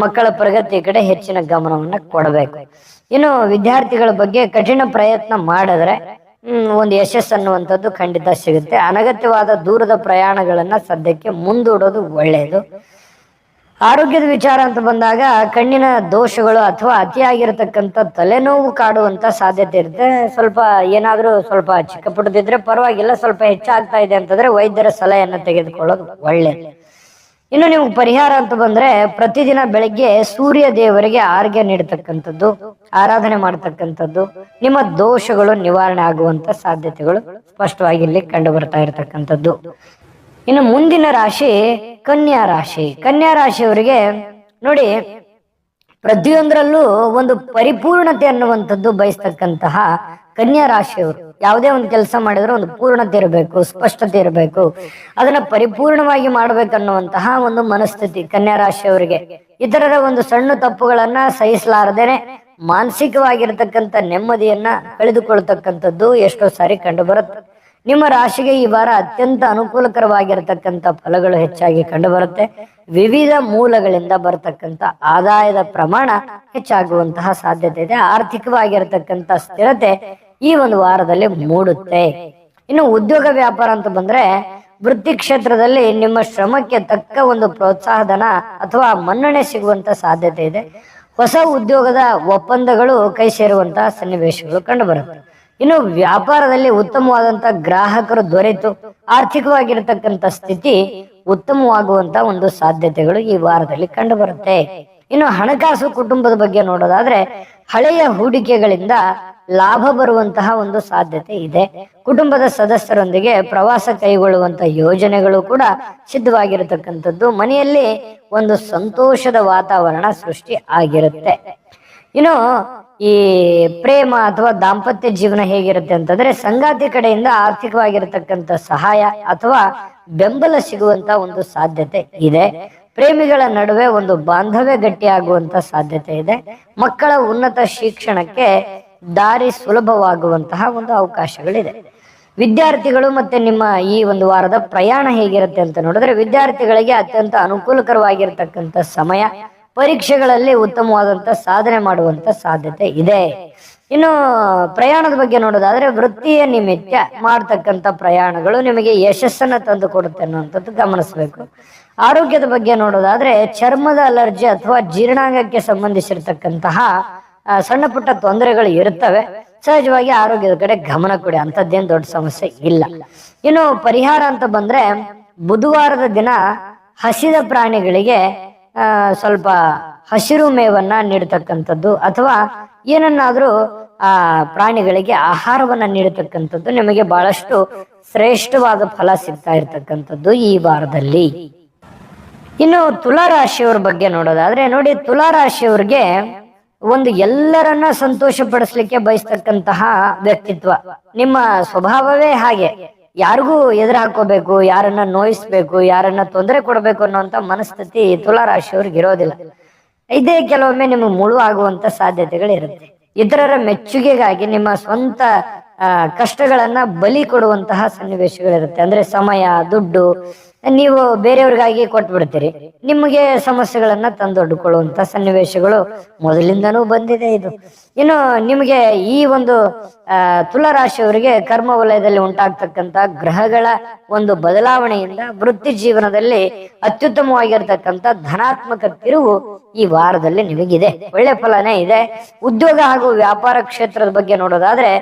ಮಕ್ಕಳ ಪ್ರಗತಿ ಕಡೆ ಹೆಚ್ಚಿನ ಗಮನವನ್ನ ಕೊಡಬೇಕು. ಇನ್ನು ವಿದ್ಯಾರ್ಥಿಗಳ ಬಗ್ಗೆ ಕಠಿಣ ಪ್ರಯತ್ನ ಮಾಡಿದ್ರೆ ಒಂದು ಯಶಸ್ಸು ಅನ್ನುವಂಥದ್ದು ಖಂಡಿತ ಸಿಗುತ್ತೆ. ಅನಗತ್ಯವಾದ ದೂರದ ಪ್ರಯಾಣಗಳನ್ನ ಸದ್ಯಕ್ಕೆ ಮುಂದೂಡೋದು ಒಳ್ಳೆಯದು. ಆರೋಗ್ಯದ ವಿಚಾರ ಅಂತ ಬಂದಾಗ ಕಣ್ಣಿನ ದೋಷಗಳು ಅಥವಾ ಅತಿಯಾಗಿರತಕ್ಕಂಥ ತಲೆನೋವು ಕಾಡುವಂತ ಸಾಧ್ಯತೆ ಇರುತ್ತೆ. ಸ್ವಲ್ಪ ಏನಾದ್ರೂ ಸ್ವಲ್ಪ ಚಿಕ್ಕ ಪುಟ್ಟದಿದ್ರೆ ಪರವಾಗಿಲ್ಲ, ಸ್ವಲ್ಪ ಹೆಚ್ಚಾಗ್ತಾ ಇದೆ ಅಂತಂದ್ರೆ ವೈದ್ಯರ ಸಲಹೆಯನ್ನು ತೆಗೆದುಕೊಳ್ಳೋದು ಒಳ್ಳೆಯದು. ಇನ್ನು ನಿಮ್ಗೆ ಪರಿಹಾರ ಅಂತ ಬಂದ್ರೆ ಪ್ರತಿದಿನ ಬೆಳಗ್ಗೆ ಸೂರ್ಯ ದೇವರಿಗೆ ಆರ್ಘ್ಯ ನೀಡತಕ್ಕಂಥದ್ದು, ಆರಾಧನೆ ಮಾಡತಕ್ಕಂಥದ್ದು ನಿಮ್ಮ ದೋಷಗಳು ನಿವಾರಣೆ ಆಗುವಂತ ಸಾಧ್ಯತೆಗಳು ಸ್ಪಷ್ಟವಾಗಿ ಇಲ್ಲಿ ಕಂಡು ಬರ್ತಾ ಇರತಕ್ಕಂಥದ್ದು. ಇನ್ನು ಮುಂದಿನ ರಾಶಿ ಕನ್ಯಾ ರಾಶಿ. ಕನ್ಯಾ ರಾಶಿಯವರಿಗೆ ನೋಡಿ, ಪ್ರತಿಯೊಂದರಲ್ಲೂ ಒಂದು ಪರಿಪೂರ್ಣತೆ ಅನ್ನುವಂಥದ್ದು ಬಯಸ್ತಕ್ಕಂತಹ ಕನ್ಯಾ ರಾಶಿಯವರು ಯಾವುದೇ ಒಂದು ಕೆಲಸ ಮಾಡಿದ್ರೆ ಒಂದು ಪೂರ್ಣತೆ ಇರಬೇಕು, ಸ್ಪಷ್ಟತೆ ಇರಬೇಕು, ಅದನ್ನ ಪರಿಪೂರ್ಣವಾಗಿ ಮಾಡ್ಬೇಕನ್ನುವಂತಹ ಒಂದು ಮನಸ್ಥಿತಿ ಕನ್ಯಾ ರಾಶಿಯವರಿಗೆ. ಇತರರ ಒಂದು ಸಣ್ಣ ತಪ್ಪುಗಳನ್ನ ಸಹಿಸಲಾರದೇನೆ ಮಾನಸಿಕವಾಗಿರ್ತಕ್ಕಂಥ ನೆಮ್ಮದಿಯನ್ನ ಕಳೆದುಕೊಳ್ತಕ್ಕಂಥದ್ದು ಎಷ್ಟೋ ಸಾರಿ ಕಂಡು ಬರುತ್ತೆ. ನಿಮ್ಮ ರಾಶಿಗೆ ಈ ವಾರ ಅತ್ಯಂತ ಅನುಕೂಲಕರವಾಗಿರತಕ್ಕಂಥ ಫಲಗಳು ಹೆಚ್ಚಾಗಿ ಕಂಡು ಬರುತ್ತೆ. ವಿವಿಧ ಮೂಲಗಳಿಂದ ಬರತಕ್ಕಂಥ ಆದಾಯದ ಪ್ರಮಾಣ ಹೆಚ್ಚಾಗುವಂತಹ ಸಾಧ್ಯತೆ ಇದೆ. ಆರ್ಥಿಕವಾಗಿರತಕ್ಕಂಥ ಸ್ಥಿರತೆ ಈ ಒಂದು ವಾರದಲ್ಲಿ ಮೂಡುತ್ತೆ. ಇನ್ನು ಉದ್ಯೋಗ ವ್ಯಾಪಾರ ಅಂತ ಬಂದ್ರೆ ವೃತ್ತಿ ಕ್ಷೇತ್ರದಲ್ಲಿ ನಿಮ್ಮ ಶ್ರಮಕ್ಕೆ ತಕ್ಕ ಒಂದು ಪ್ರೋತ್ಸಾಹಧನ ಅಥವಾ ಮನ್ನಣೆ ಸಿಗುವಂತ ಸಾಧ್ಯತೆ ಇದೆ. ಹೊಸ ಉದ್ಯೋಗದ ಒಪ್ಪಂದಗಳು ಕೈ ಸೇರುವಂತಹ ಸನ್ನಿವೇಶಗಳು ಕಂಡು ಬರುತ್ತೆ. ಇನ್ನು ವ್ಯಾಪಾರದಲ್ಲಿ ಉತ್ತಮವಾದಂತ ಗ್ರಾಹಕರು ದೊರೆತು ಆರ್ಥಿಕವಾಗಿರತಕ್ಕಂಥ ಸ್ಥಿತಿ ಉತ್ತಮವಾಗುವಂತ ಒಂದು ಸಾಧ್ಯತೆಗಳು ಈ ವಾರದಲ್ಲಿ ಕಂಡು ಬರುತ್ತೆ. ಇನ್ನು ಹಣಕಾಸು ಕುಟುಂಬದ ಬಗ್ಗೆ ನೋಡೋದಾದ್ರೆ ಹಳೆಯ ಹೂಡಿಕೆಗಳಿಂದ ಲಾಭ ಬರುವಂತಹ ಒಂದು ಸಾಧ್ಯತೆ ಇದೆ. ಕುಟುಂಬದ ಸದಸ್ಯರೊಂದಿಗೆ ಪ್ರವಾಸ ಕೈಗೊಳ್ಳುವಂತ ಯೋಜನೆಗಳು ಕೂಡ ಸಿದ್ಧವಾಗಿರತಕ್ಕಂಥದ್ದು. ಮನೆಯಲ್ಲಿ ಒಂದು ಸಂತೋಷದ ವಾತಾವರಣ ಸೃಷ್ಟಿ ಆಗಿರುತ್ತೆ. ಇನ್ನು ಈ ಪ್ರೇಮ ಅಥವಾ ದಾಂಪತ್ಯ ಜೀವನ ಹೇಗಿರುತ್ತೆ ಅಂತಂದ್ರೆ ಸಂಗಾತಿ ಕಡೆಯಿಂದ ಆರ್ಥಿಕವಾಗಿರತಕ್ಕಂಥ ಸಹಾಯ ಅಥವಾ ಬೆಂಬಲ ಸಿಗುವಂತ ಒಂದು ಸಾಧ್ಯತೆ ಇದೆ. ಪ್ರೇಮಿಗಳ ನಡುವೆ ಒಂದು ಬಾಂಧವ್ಯ ಗಟ್ಟಿಯಾಗುವಂತ ಸಾಧ್ಯತೆ ಇದೆ. ಮಕ್ಕಳ ಉನ್ನತ ಶಿಕ್ಷಣಕ್ಕೆ ದಾರಿ ಸುಲಭವಾಗುವಂತಹ ಒಂದು ಅವಕಾಶಗಳಿದೆ. ವಿದ್ಯಾರ್ಥಿಗಳು ಮತ್ತೆ ನಿಮ್ಮ ಈ ಒಂದು ವಾರದ ಪ್ರಯಾಣ ಹೇಗಿರುತ್ತೆ ಅಂತ ನೋಡಿದ್ರೆ ವಿದ್ಯಾರ್ಥಿಗಳಿಗೆ ಅತ್ಯಂತ ಅನುಕೂಲಕರವಾಗಿರ್ತಕ್ಕಂಥ ಸಮಯ. ಪರೀಕ್ಷೆಗಳಲ್ಲಿ ಉತ್ತಮವಾದಂತ ಸಾಧನೆ ಮಾಡುವಂತ ಸಾಧ್ಯತೆ ಇದೆ. ಇನ್ನು ಪ್ರಯಾಣದ ಬಗ್ಗೆ ನೋಡೋದಾದ್ರೆ ವೃತ್ತಿಯ ನಿಮಿತ್ತ ಮಾಡ್ತಕ್ಕಂಥ ಪ್ರಯಾಣಗಳು ನಿಮಗೆ ಯಶಸ್ಸನ್ನ ತಂದು ಕೊಡುತ್ತೆ ಅನ್ನುವಂಥದ್ದು ಗಮನಿಸಬೇಕು. ಆರೋಗ್ಯದ ಬಗ್ಗೆ ನೋಡೋದಾದ್ರೆ ಚರ್ಮದ ಅಲರ್ಜಿ ಅಥವಾ ಜೀರ್ಣಾಂಗಕ್ಕೆ ಸಂಬಂಧಿಸಿರ್ತಕ್ಕಂತಹ ಸಣ್ಣ ಪುಟ್ಟ ತೊಂದರೆಗಳು ಇರುತ್ತವೆ. ಸಹಜವಾಗಿ ಆರೋಗ್ಯದ ಕಡೆ ಗಮನ ಕೊಡಿ, ಅಂತದ್ದೇನು ದೊಡ್ಡ ಸಮಸ್ಯೆ ಇಲ್ಲ. ಇನ್ನು ಪರಿಹಾರ ಅಂತ ಬಂದ್ರೆ ಬುಧವಾರದ ದಿನ ಹಸಿದ ಪ್ರಾಣಿಗಳಿಗೆ ಸ್ವಲ್ಪ ಹಸಿರು ಮೇವನ್ನ ನೀಡತಕ್ಕಂಥದ್ದು ಅಥವಾ ಏನನ್ನಾದ್ರೂ ಆ ಪ್ರಾಣಿಗಳಿಗೆ ಆಹಾರವನ್ನ ನೀಡತಕ್ಕಂಥದ್ದು ನಿಮಗೆ ಬಹಳಷ್ಟು ಶ್ರೇಷ್ಠವಾದ ಫಲ ಸಿಗ್ತಾ ಇರ್ತಕ್ಕಂಥದ್ದು ಈ ವಾರದಲ್ಲಿ. ಇನ್ನು ತುಲಾ ರಾಶಿಯವರ ಬಗ್ಗೆ ನೋಡೋದಾದ್ರೆ ನೋಡಿ, ತುಲಾ ರಾಶಿಯವರಿಗೆ ಒಂದು ಎಲ್ಲರನ್ನ ಸಂತೋಷ ಪಡಿಸ್ಲಿಕ್ಕೆ ಬಯಸ್ತಕ್ಕಂತಹ ವ್ಯಕ್ತಿತ್ವ, ನಿಮ್ಮ ಸ್ವಭಾವವೇ ಹಾಗೆ. ಯಾರಿಗೂ ಎದುರು ಹಾಕೋಬೇಕು, ಯಾರನ್ನ ನೋಯಿಸ್ಬೇಕು, ಯಾರನ್ನ ತೊಂದರೆ ಕೊಡಬೇಕು ಅನ್ನುವಂತ ಮನಸ್ಥಿತಿ ತುಲಾ ರಾಶಿಯವ್ರಿಗೆ ಇರೋದಿಲ್ಲ. ಇದೇ ಕೆಲವೊಮ್ಮೆ ನಿಮಗೆ ಮುಳು ಆಗುವಂತ ಸಾಧ್ಯತೆಗಳಿರುತ್ತೆ. ಇತರರ ಮೆಚ್ಚುಗೆಗಾಗಿ ನಿಮ್ಮ ಸ್ವಂತ ಕಷ್ಟಗಳನ್ನ ಬಲಿ ಕೊಡುವಂತಹ ಸನ್ನಿವೇಶಗಳಿರುತ್ತೆ. ಅಂದ್ರೆ ಸಮಯ, ದುಡ್ಡು ನೀವು ಬೇರೆಯವ್ರಿಗಾಗಿ ಕೊಟ್ಬಿಡ್ತೀರಿ, ನಿಮಗೆ ಸಮಸ್ಯೆಗಳನ್ನ ತಂದೊಡ್ಡುಕೊಳ್ಳುವಂತ ಸನ್ನಿವೇಶಗಳು ಮೊದಲಿಂದನೂ ಬಂದಿದೆ ಇದು. ಇನ್ನು ನಿಮಗೆ ಈ ಒಂದು ತುಲಾ ರಾಶಿಯವರಿಗೆ ಕರ್ಮ ವಲಯದಲ್ಲಿ ಉಂಟಾಗ್ತಕ್ಕಂತ ಗ್ರಹಗಳ ಒಂದು ಬದಲಾವಣೆಯಿಂದ ವೃತ್ತಿ ಜೀವನದಲ್ಲಿ ಅತ್ಯುತ್ತಮವಾಗಿರ್ತಕ್ಕಂಥ ಧನಾತ್ಮಕ ತಿರುವು ಈ ವಾರದಲ್ಲಿ ನಿಮಗಿದೆ, ಒಳ್ಳೆ ಫಲನೇ ಇದೆ. ಉದ್ಯೋಗ ಹಾಗೂ ವ್ಯಾಪಾರ ಕ್ಷೇತ್ರದ ಬಗ್ಗೆ ನೋಡೋದಾದ್ರೆ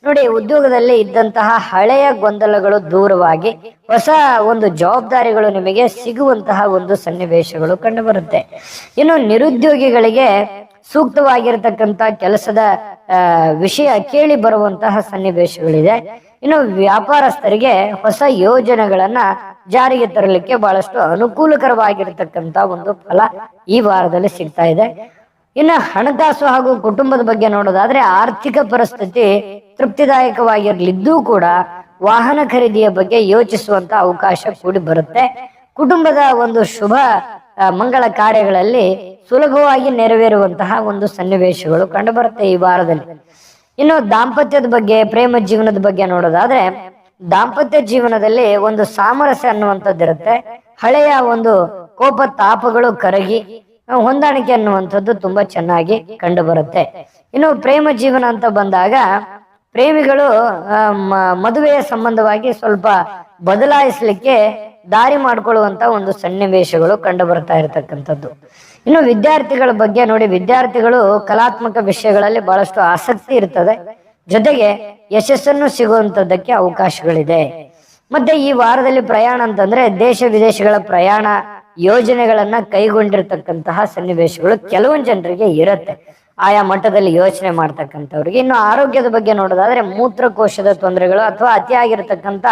ನೋಡಿ, ಉದ್ಯೋಗದಲ್ಲಿ ಇದ್ದಂತಹ ಹಳೆಯ ಗೊಂದಲಗಳು ದೂರವಾಗಿ ಹೊಸ ಒಂದು ಜವಾಬ್ದಾರಿಗಳು ನಿಮಗೆ ಸಿಗುವಂತಹ ಒಂದು ಸನ್ನಿವೇಶಗಳು ಕಂಡು ಬರುತ್ತೆ. ಇನ್ನು ನಿರುದ್ಯೋಗಿಗಳಿಗೆ ಸೂಕ್ತವಾಗಿರತಕ್ಕಂತ ಕೆಲಸದ ವಿಷಯ ಕೇಳಿ ಬರುವಂತಹ ಸನ್ನಿವೇಶಗಳಿದೆ. ಇನ್ನು ವ್ಯಾಪಾರಸ್ಥರಿಗೆ ಹೊಸ ಯೋಜನೆಗಳನ್ನ ಜಾರಿಗೆ ತರಲಿಕ್ಕೆ ಬಹಳಷ್ಟು ಅನುಕೂಲಕರವಾಗಿರತಕ್ಕಂತ ಒಂದು ಫಲ ಈ ವಾರದಲ್ಲಿ ಸಿಗ್ತಾ ಇದೆ. ಇನ್ನು ಹಣಕಾಸು ಹಾಗೂ ಕುಟುಂಬದ ಬಗ್ಗೆ ನೋಡೋದಾದ್ರೆ ಆರ್ಥಿಕ ಪರಿಸ್ಥಿತಿ ತೃಪ್ತಿದಾಯಕವಾಗಿರ್ಲಿದ್ದೂ ಕೂಡ ವಾಹನ ಖರೀದಿಯ ಬಗ್ಗೆ ಯೋಚಿಸುವಂತ ಅವಕಾಶ ಕೂಡಿ ಬರುತ್ತೆ. ಕುಟುಂಬದ ಒಂದು ಶುಭ ಮಂಗಳ ಕಾರ್ಯಗಳಲ್ಲಿ ಸುಲಭವಾಗಿ ನೆರವೇರುವಂತಹ ಒಂದು ಸನ್ನಿವೇಶಗಳು ಕಂಡು ಬರುತ್ತೆ ಈ ವಾರದಲ್ಲಿ. ಇನ್ನು ದಾಂಪತ್ಯದ ಬಗ್ಗೆ, ಪ್ರೇಮ ಜೀವನದ ಬಗ್ಗೆ ನೋಡೋದಾದ್ರೆ ದಾಂಪತ್ಯ ಜೀವನದಲ್ಲಿ ಒಂದು ಸಾಮರಸ್ಯ ಅನ್ನುವಂಥದ್ದಿರುತ್ತೆ. ಹಳೆಯ ಒಂದು ಕೋಪ ತಾಪಗಳು ಕರಗಿ ಹೊಂದಾಣಿಕೆ ಅನ್ನುವಂಥದ್ದು ತುಂಬಾ ಚೆನ್ನಾಗಿ ಕಂಡು ಬರುತ್ತೆ. ಇನ್ನು ಪ್ರೇಮ ಜೀವನ ಅಂತ ಬಂದಾಗ ಪ್ರೇಮಿಗಳು ಮದುವೆಯ ಸಂಬಂಧವಾಗಿ ಸ್ವಲ್ಪ ಬದಲಾಯಿಸಲಿಕ್ಕೆ ದಾರಿ ಮಾಡ್ಕೊಳ್ಳುವಂತ ಒಂದು ಸನ್ನಿವೇಶಗಳು ಕಂಡು ಬರ್ತಾ ಇರತಕ್ಕಂಥದ್ದು. ಇನ್ನು ವಿದ್ಯಾರ್ಥಿಗಳ ಬಗ್ಗೆ ನೋಡಿ, ವಿದ್ಯಾರ್ಥಿಗಳು ಕಲಾತ್ಮಕ ವಿಷಯಗಳಲ್ಲಿ ಬಹಳಷ್ಟು ಆಸಕ್ತಿ ಇರ್ತದೆ, ಜೊತೆಗೆ ಯಶಸ್ಸನ್ನು ಸಿಗುವಂತದ್ದಕ್ಕೆ ಅವಕಾಶಗಳಿದೆ. ಮತ್ತೆ ಈ ವಾರದಲ್ಲಿ ಪ್ರಯಾಣ ಅಂತಂದ್ರೆ ದೇಶ ವಿದೇಶಗಳ ಪ್ರಯಾಣ ಯೋಜನೆಗಳನ್ನ ಕೈಗೊಂಡಿರ್ತಕ್ಕಂತಹ ಸನ್ನಿವೇಶಗಳು ಕೆಲವೊಂದು ಜನರಿಗೆ ಇರುತ್ತೆ, ಆಯಾ ಮಟ್ಟದಲ್ಲಿ ಯೋಚನೆ ಮಾಡ್ತಕ್ಕಂಥವ್ರಿಗೆ. ಇನ್ನು ಆರೋಗ್ಯದ ಬಗ್ಗೆ ನೋಡೋದಾದ್ರೆ ಮೂತ್ರಕೋಶದ ತೊಂದರೆಗಳು ಅಥವಾ ಅತಿಯಾಗಿರ್ತಕ್ಕಂಥ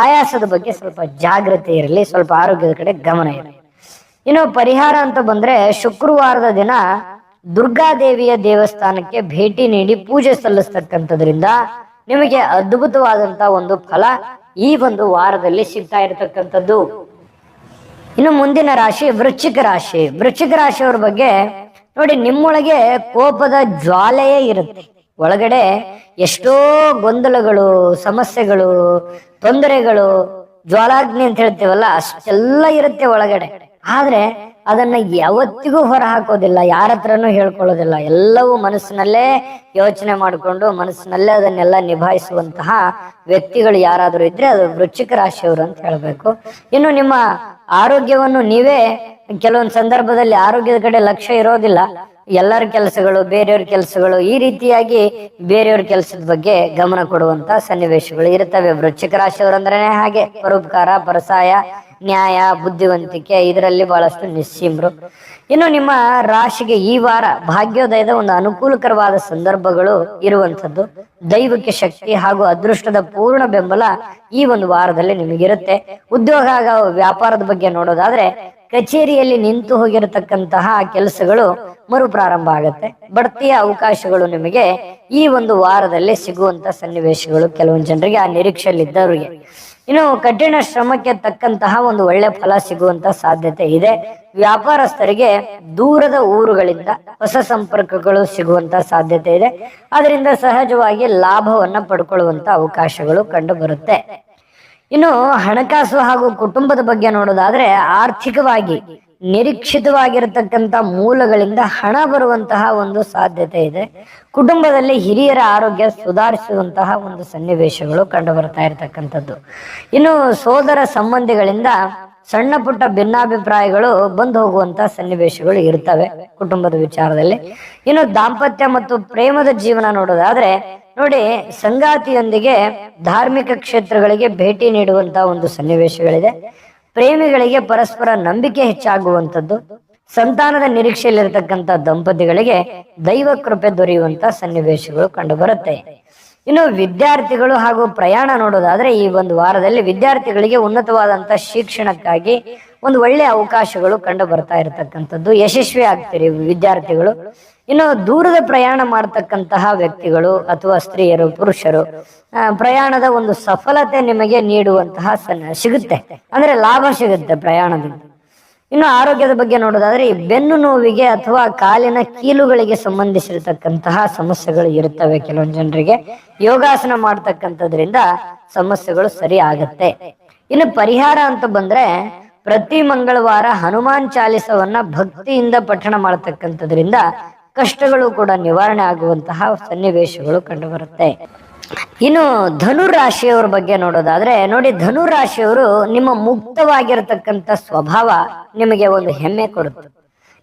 ಆಯಾಸದ ಬಗ್ಗೆ ಸ್ವಲ್ಪ ಜಾಗೃತಿ ಇರಲಿ, ಸ್ವಲ್ಪ ಆರೋಗ್ಯದ ಕಡೆ ಗಮನ ಇರಲಿ. ಇನ್ನು ಪರಿಹಾರ ಅಂತ ಬಂದ್ರೆ ಶುಕ್ರವಾರದ ದಿನ ದುರ್ಗಾದೇವಿಯ ದೇವಸ್ಥಾನಕ್ಕೆ ಭೇಟಿ ನೀಡಿ ಪೂಜೆ ಸಲ್ಲಿಸ್ತಕ್ಕಂಥದ್ರಿಂದ ನಿಮಗೆ ಅದ್ಭುತವಾದಂತಹ ಒಂದು ಫಲ ಈ ಒಂದು ವಾರದಲ್ಲಿ ಸಿಗ್ತಾ ಇರತಕ್ಕಂಥದ್ದು. ಇನ್ನು ಮುಂದಿನ ರಾಶಿ ವೃಶ್ಚಿಕ ರಾಶಿ. ವೃಶ್ಚಿಕ ರಾಶಿಯವರ ಬಗ್ಗೆ ನೋಡಿ, ನಿಮ್ಮೊಳಗೆ ಕೋಪದ ಜ್ವಾಲೆಯೇ ಇರುತ್ತೆ. ಒಳಗಡೆ ಎಷ್ಟೋ ಗೊಂದಲಗಳು, ಸಮಸ್ಯೆಗಳು, ತೊಂದರೆಗಳು, ಜ್ವಾಲಾಗ್ನಿ ಅಂತ ಹೇಳ್ತೀವಲ್ಲ, ಅಷ್ಟೆಲ್ಲ ಇರುತ್ತೆ ಒಳಗಡೆ. ಆದ್ರೆ ಅದನ್ನ ಯಾವತ್ತಿಗೂ ಹೊರ ಹಾಕೋದಿಲ್ಲ, ಯಾರ ಹತ್ರನೂ ಹೇಳ್ಕೊಳ್ಳೋದಿಲ್ಲ. ಎಲ್ಲವೂ ಮನಸ್ಸಿನಲ್ಲೇ ಯೋಚನೆ ಮಾಡಿಕೊಂಡು ಮನಸ್ಸಿನಲ್ಲೇ ಅದನ್ನೆಲ್ಲ ನಿಭಾಯಿಸುವಂತಹ ವ್ಯಕ್ತಿಗಳು ಯಾರಾದರೂ ಇದ್ರೆ ಅದು ವೃಶ್ಚಿಕ ರಾಶಿಯವರು ಅಂತ ಹೇಳ್ಬೇಕು. ಇನ್ನು ನಿಮ್ಮ ಆರೋಗ್ಯವನ್ನು ನೀವೇ ಕೆಲವೊಂದು ಸಂದರ್ಭದಲ್ಲಿ ಆರೋಗ್ಯದ ಕಡೆ ಲಕ್ಷ್ಯ ಇರೋದಿಲ್ಲ, ಎಲ್ಲರ ಕೆಲಸಗಳು, ಬೇರೆಯವ್ರ ಕೆಲಸಗಳು, ಈ ರೀತಿಯಾಗಿ ಬೇರೆಯವ್ರ ಕೆಲಸದ ಬಗ್ಗೆ ಗಮನ ಕೊಡುವಂತ ಸನ್ನಿವೇಶಗಳು ಇರ್ತವೆ. ವೃಶ್ಚಿಕ ರಾಶಿಯವರಂದ್ರೆ ಹಾಗೆ ಪರೋಪಕಾರ, ಪರಸಾಯ, ನ್ಯಾಯ, ಬುದ್ಧಿವಂತಿಕೆ ಇದರಲ್ಲಿ ಬಹಳಷ್ಟು ನಿಸ್ಸೀಮ್ರು. ಇನ್ನು ನಿಮ್ಮ ರಾಶಿಗೆ ಈ ವಾರ ಭಾಗ್ಯೋದಯದ ಒಂದು ಅನುಕೂಲಕರವಾದ ಸಂದರ್ಭಗಳು ಇರುವಂತದ್ದು, ದೈವಿಕ ಶಕ್ತಿ ಹಾಗೂ ಅದೃಷ್ಟದ ಪೂರ್ಣ ಬೆಂಬಲ ಈ ಒಂದು ವಾರದಲ್ಲಿ ನಿಮಗಿರುತ್ತೆ. ಉದ್ಯೋಗ ಹಾಗೂ ವ್ಯಾಪಾರದ ಬಗ್ಗೆ ನೋಡೋದಾದ್ರೆ ಕಚೇರಿಯಲ್ಲಿ ನಿಂತು ಹೋಗಿರತಕ್ಕಂತಹ ಕೆಲಸಗಳು ಮರುಪ್ರಾರಂಭ ಆಗುತ್ತೆ. ಬಡ್ತಿಯ ಅವಕಾಶಗಳು ನಿಮಗೆ ಈ ಒಂದು ವಾರದಲ್ಲಿ ಸಿಗುವಂತ ಸನ್ನಿವೇಶಗಳು ಕೆಲವೊಂದು ಜನರಿಗೆ, ಆ ನಿರೀಕ್ಷೆಯಲ್ಲಿದ್ದವರಿಗೆ. ಇನ್ನು ಕಠಿಣ ಶ್ರಮಕ್ಕೆ ತಕ್ಕಂತಹ ಒಂದು ಒಳ್ಳೆ ಫಲ ಸಿಗುವಂತ ಸಾಧ್ಯತೆ ಇದೆ. ವ್ಯಾಪಾರಸ್ಥರಿಗೆ ದೂರದ ಊರುಗಳಿಂದ ಹೊಸ ಸಂಪರ್ಕಗಳು ಸಿಗುವಂತ ಸಾಧ್ಯತೆ ಇದೆ. ಅದರಿಂದ ಸಹಜವಾಗಿ ಲಾಭವನ್ನ ಪಡ್ಕೊಳ್ಳುವಂತ ಅವಕಾಶಗಳು ಕಂಡು ಬರುತ್ತೆ. ಇನ್ನು ಹಣಕಾಸು ಹಾಗೂ ಕುಟುಂಬದ ಬಗ್ಗೆ ನೋಡೋದಾದ್ರೆ ಆರ್ಥಿಕವಾಗಿ ನಿರೀಕ್ಷಿತವಾಗಿರತಕ್ಕಂತ ಮೂಲಗಳಿಂದ ಹಣ ಬರುವಂತಹ ಒಂದು ಸಾಧ್ಯತೆ ಇದೆ. ಕುಟುಂಬದಲ್ಲಿ ಹಿರಿಯರ ಆರೋಗ್ಯ ಸುಧಾರಿಸುವಂತಹ ಒಂದು ಸನ್ನಿವೇಶಗಳು ಕಂಡು ಬರ್ತಾ ಇರತಕ್ಕಂಥದ್ದು. ಇನ್ನು ಸೋದರ ಸಂಬಂಧಿಗಳಿಂದ ಸಣ್ಣ ಪುಟ್ಟ ಭಿನ್ನಾಭಿಪ್ರಾಯಗಳು ಬಂದು ಹೋಗುವಂತ ಸನ್ನಿವೇಶಗಳು ಇರ್ತವೆ ಕುಟುಂಬದ ವಿಚಾರದಲ್ಲಿ. ಇನ್ನು ದಾಂಪತ್ಯ ಮತ್ತು ಪ್ರೇಮದ ಜೀವನ ನೋಡೋದಾದ್ರೆ ನೋಡಿ, ಸಂಗಾತಿಯೊಂದಿಗೆ ಧಾರ್ಮಿಕ ಕ್ಷೇತ್ರಗಳಿಗೆ ಭೇಟಿ ನೀಡುವಂತ ಒಂದು ಸನ್ನಿವೇಶಗಳಿದೆ. ಪ್ರೇಮಿಗಳಿಗೆ ಪರಸ್ಪರ ನಂಬಿಕೆ ಹೆಚ್ಚಾಗುವಂಥದ್ದು, ಸಂತಾನದ ನಿರೀಕ್ಷೆಯಲ್ಲಿರತಕ್ಕಂಥ ದಂಪತಿಗಳಿಗೆ ದೈವ ಕೃಪೆ ದೊರೆಯುವಂತ ಸನ್ನಿವೇಶಗಳು ಕಂಡು ಬರುತ್ತೆ. ಇನ್ನು ವಿದ್ಯಾರ್ಥಿಗಳು ಹಾಗೂ ಪ್ರಯಾಣ ನೋಡೋದಾದ್ರೆ ಈ ಒಂದು ವಾರದಲ್ಲಿ ವಿದ್ಯಾರ್ಥಿಗಳಿಗೆ ಉನ್ನತವಾದಂತ ಶಿಕ್ಷಣಕ್ಕಾಗಿ ಒಂದು ಒಳ್ಳೆಯ ಅವಕಾಶಗಳು ಕಂಡು ಬರ್ತಾ ಇರತಕ್ಕಂಥದ್ದು. ಯಶಸ್ವಿ ಆಗ್ತೀರಿ ವಿದ್ಯಾರ್ಥಿಗಳು. ಇನ್ನು ದೂರದ ಪ್ರಯಾಣ ಮಾಡತಕ್ಕಂತಹ ವ್ಯಕ್ತಿಗಳು ಅಥವಾ ಸ್ತ್ರೀಯರು, ಪುರುಷರು ಪ್ರಯಾಣದ ಒಂದು ಸಫಲತೆ ನಿಮಗೆ ನೀಡುವಂತಹ ಸಿಗುತ್ತೆ, ಅಂದ್ರೆ ಲಾಭ ಸಿಗುತ್ತೆ ಪ್ರಯಾಣದಿಂದ. ಇನ್ನು ಆರೋಗ್ಯದ ಬಗ್ಗೆ ನೋಡೋದಾದ್ರೆ ಈ ಬೆನ್ನು ನೋವಿಗೆ ಅಥವಾ ಕಾಲಿನ ಕೀಲುಗಳಿಗೆ ಸಂಬಂಧಿಸಿರತಕ್ಕಂತಹ ಸಮಸ್ಯೆಗಳು ಇರುತ್ತವೆ ಕೆಲವೊಂದು ಜನರಿಗೆ. ಯೋಗಾಸನ ಮಾಡ್ತಕ್ಕಂಥದ್ರಿಂದ ಸಮಸ್ಯೆಗಳು ಸರಿ ಆಗತ್ತೆ. ಇನ್ನು ಪರಿಹಾರ ಅಂತ ಬಂದ್ರೆ ಪ್ರತಿ ಮಂಗಳವಾರ ಹನುಮಾನ್ ಚಾಲಿಸವನ್ನ ಭಕ್ತಿಯಿಂದ ಪಠಣ ಮಾಡತಕ್ಕಂಥದ್ರಿಂದ ಕಷ್ಟಗಳು ಕೂಡ ನಿವಾರಣೆ ಆಗುವಂತಹ ಸನ್ನಿವೇಶಗಳು ಕಂಡು ಬರುತ್ತೆ. ಇನ್ನು ಧನುರಾಶಿಯವರ ಬಗ್ಗೆ ನೋಡೋದಾದ್ರೆ ನೋಡಿ, ಧನುರಾಶಿಯವರು ನಿಮ್ಮ ಮುಕ್ತವಾಗಿರತಕ್ಕಂತ ಸ್ವಭಾವ ನಿಮಗೆ ಒಂದು ಹೆಮ್ಮೆ ಕೊಡುತ್ತೆ.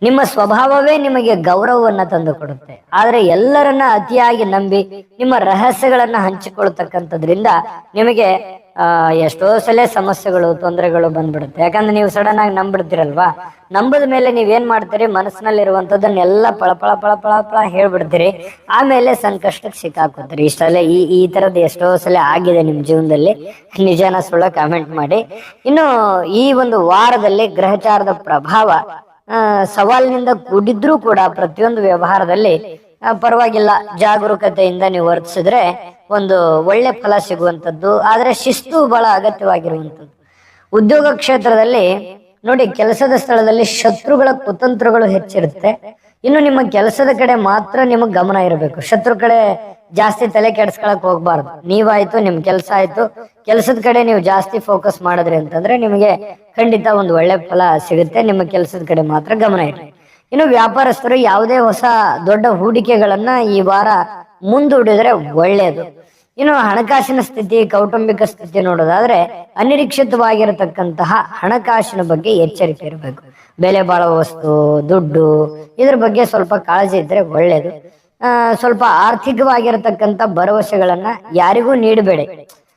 ನಿಮ್ಮ ಸ್ವಭಾವವೇ ನಿಮಗೆ ಗೌರವವನ್ನ ತಂದು ಕೊಡುತ್ತೆ. ಆದ್ರೆ ಎಲ್ಲರನ್ನ ಅತಿಯಾಗಿ ನಂಬಿ ನಿಮ್ಮ ರಹಸ್ಯಗಳನ್ನ ಹಂಚಿಕೊಳ್ತಕ್ಕಂಥದ್ರಿಂದ ನಿಮಗೆ ಎಷ್ಟೋ ಸಲ ಸಮಸ್ಯೆಗಳು, ತೊಂದರೆಗಳು ಬಂದ್ಬಿಡುತ್ತೆ. ಯಾಕಂದ್ರೆ ನೀವು ಸಡನ್ ಆಗಿ ನಂಬಿಡ್ತೀರಲ್ವಾ. ನಂಬದ ಮೇಲೆ ನೀವೇನ್ ಮಾಡ್ತೀರಿ, ಮನಸ್ಸಿನಲ್ಲಿರುವಂತದ್ದನ್ನೆಲ್ಲ ಪಳ ಪಳ ಪಳ ಪಳ ಪಳ ಹೇಳ್ಬಿಡ್ತೀರಿ. ಆಮೇಲೆ ಸಂಕಷ್ಟಕ್ಕೆ ಸಿಕ್ಕಾಕೋತೀರಿ. ಇಷ್ಟೆಲ್ಲ ಈ ತರದ್ದು ಎಷ್ಟೋ ಸಲ ಆಗಿದೆ ನಿಮ್ ಜೀವನದಲ್ಲಿ. ನಿಜಾನ ಸುಳ್ಳ ಕಾಮೆಂಟ್ ಮಾಡಿ. ಇನ್ನು ಈ ಒಂದು ವಾರದಲ್ಲಿ ಗ್ರಹಚಾರದ ಪ್ರಭಾವ ಸವಾಲಿನಿಂದ ಕೂಡಿದ್ರೂ ಕೂಡ ಪ್ರತಿಯೊಂದು ವ್ಯವಹಾರದಲ್ಲಿ ಪರವಾಗಿಲ್ಲ, ಜಾಗರೂಕತೆಯಿಂದ ನೀವು ವರ್ತಿಸಿದ್ರೆ ಒಂದು ಒಳ್ಳೆ ಫಲ ಸಿಗುವಂಥದ್ದು. ಆದ್ರೆ ಶಿಸ್ತು ಬಹಳ ಅಗತ್ಯವಾಗಿರುವಂಥದ್ದು. ಉದ್ಯೋಗ ಕ್ಷೇತ್ರದಲ್ಲಿ ನೋಡಿ, ಕೆಲಸದ ಸ್ಥಳದಲ್ಲಿ ಶತ್ರುಗಳ ಕುತಂತ್ರಗಳು ಹೆಚ್ಚಿರುತ್ತೆ. ಇನ್ನು ನಿಮ್ಮ ಕೆಲಸದ ಕಡೆ ಮಾತ್ರ ನಿಮಗ್ ಗಮನ ಇರಬೇಕು. ಶತ್ರು ಕಡೆ ಜಾಸ್ತಿ ತಲೆ ಕೆಡಿಸ್ಕೊಳಕ್ ಹೋಗ್ಬಾರ್ದು. ನೀವಾಯ್ತು, ನಿಮ್ ಕೆಲಸ ಆಯ್ತು, ಕೆಲಸದ ಕಡೆ ನೀವು ಜಾಸ್ತಿ ಫೋಕಸ್ ಮಾಡಿದ್ರಿ ಅಂತಂದ್ರೆ ನಿಮಗೆ ಖಂಡಿತ ಒಂದು ಒಳ್ಳೆ ಫಲ ಸಿಗುತ್ತೆ. ನಿಮ್ಮ ಕೆಲಸದ ಕಡೆ ಮಾತ್ರ ಗಮನ ಇರಲಿ. ಇನ್ನು ವ್ಯಾಪಾರಸ್ಥರು ಯಾವುದೇ ಹೊಸ ದೊಡ್ಡ ಹೂಡಿಕೆಗಳನ್ನ ಈ ವಾರ ಮುಂದೂಡಿದ್ರೆ ಒಳ್ಳೆಯದು. ಇನ್ನು ಹಣಕಾಸಿನ ಸ್ಥಿತಿ, ಕೌಟುಂಬಿಕ ಸ್ಥಿತಿ ನೋಡೋದಾದ್ರೆ ಅನಿರೀಕ್ಷಿತವಾಗಿರತಕ್ಕಂತಹ ಹಣಕಾಸಿನ ಬಗ್ಗೆ ಎಚ್ಚರಿಕೆ ಇರಬೇಕು. ಬೆಲೆ ಬಾಳುವ ವಸ್ತು, ದುಡ್ಡು, ಇದ್ರ ಬಗ್ಗೆ ಸ್ವಲ್ಪ ಕಾಳಜಿ ಇದ್ರೆ ಒಳ್ಳೇದು. ಸ್ವಲ್ಪ ಆರ್ಥಿಕವಾಗಿರತಕ್ಕಂತ ಭರವಸೆಗಳನ್ನ ಯಾರಿಗೂ ನೀಡಬೇಡಿ.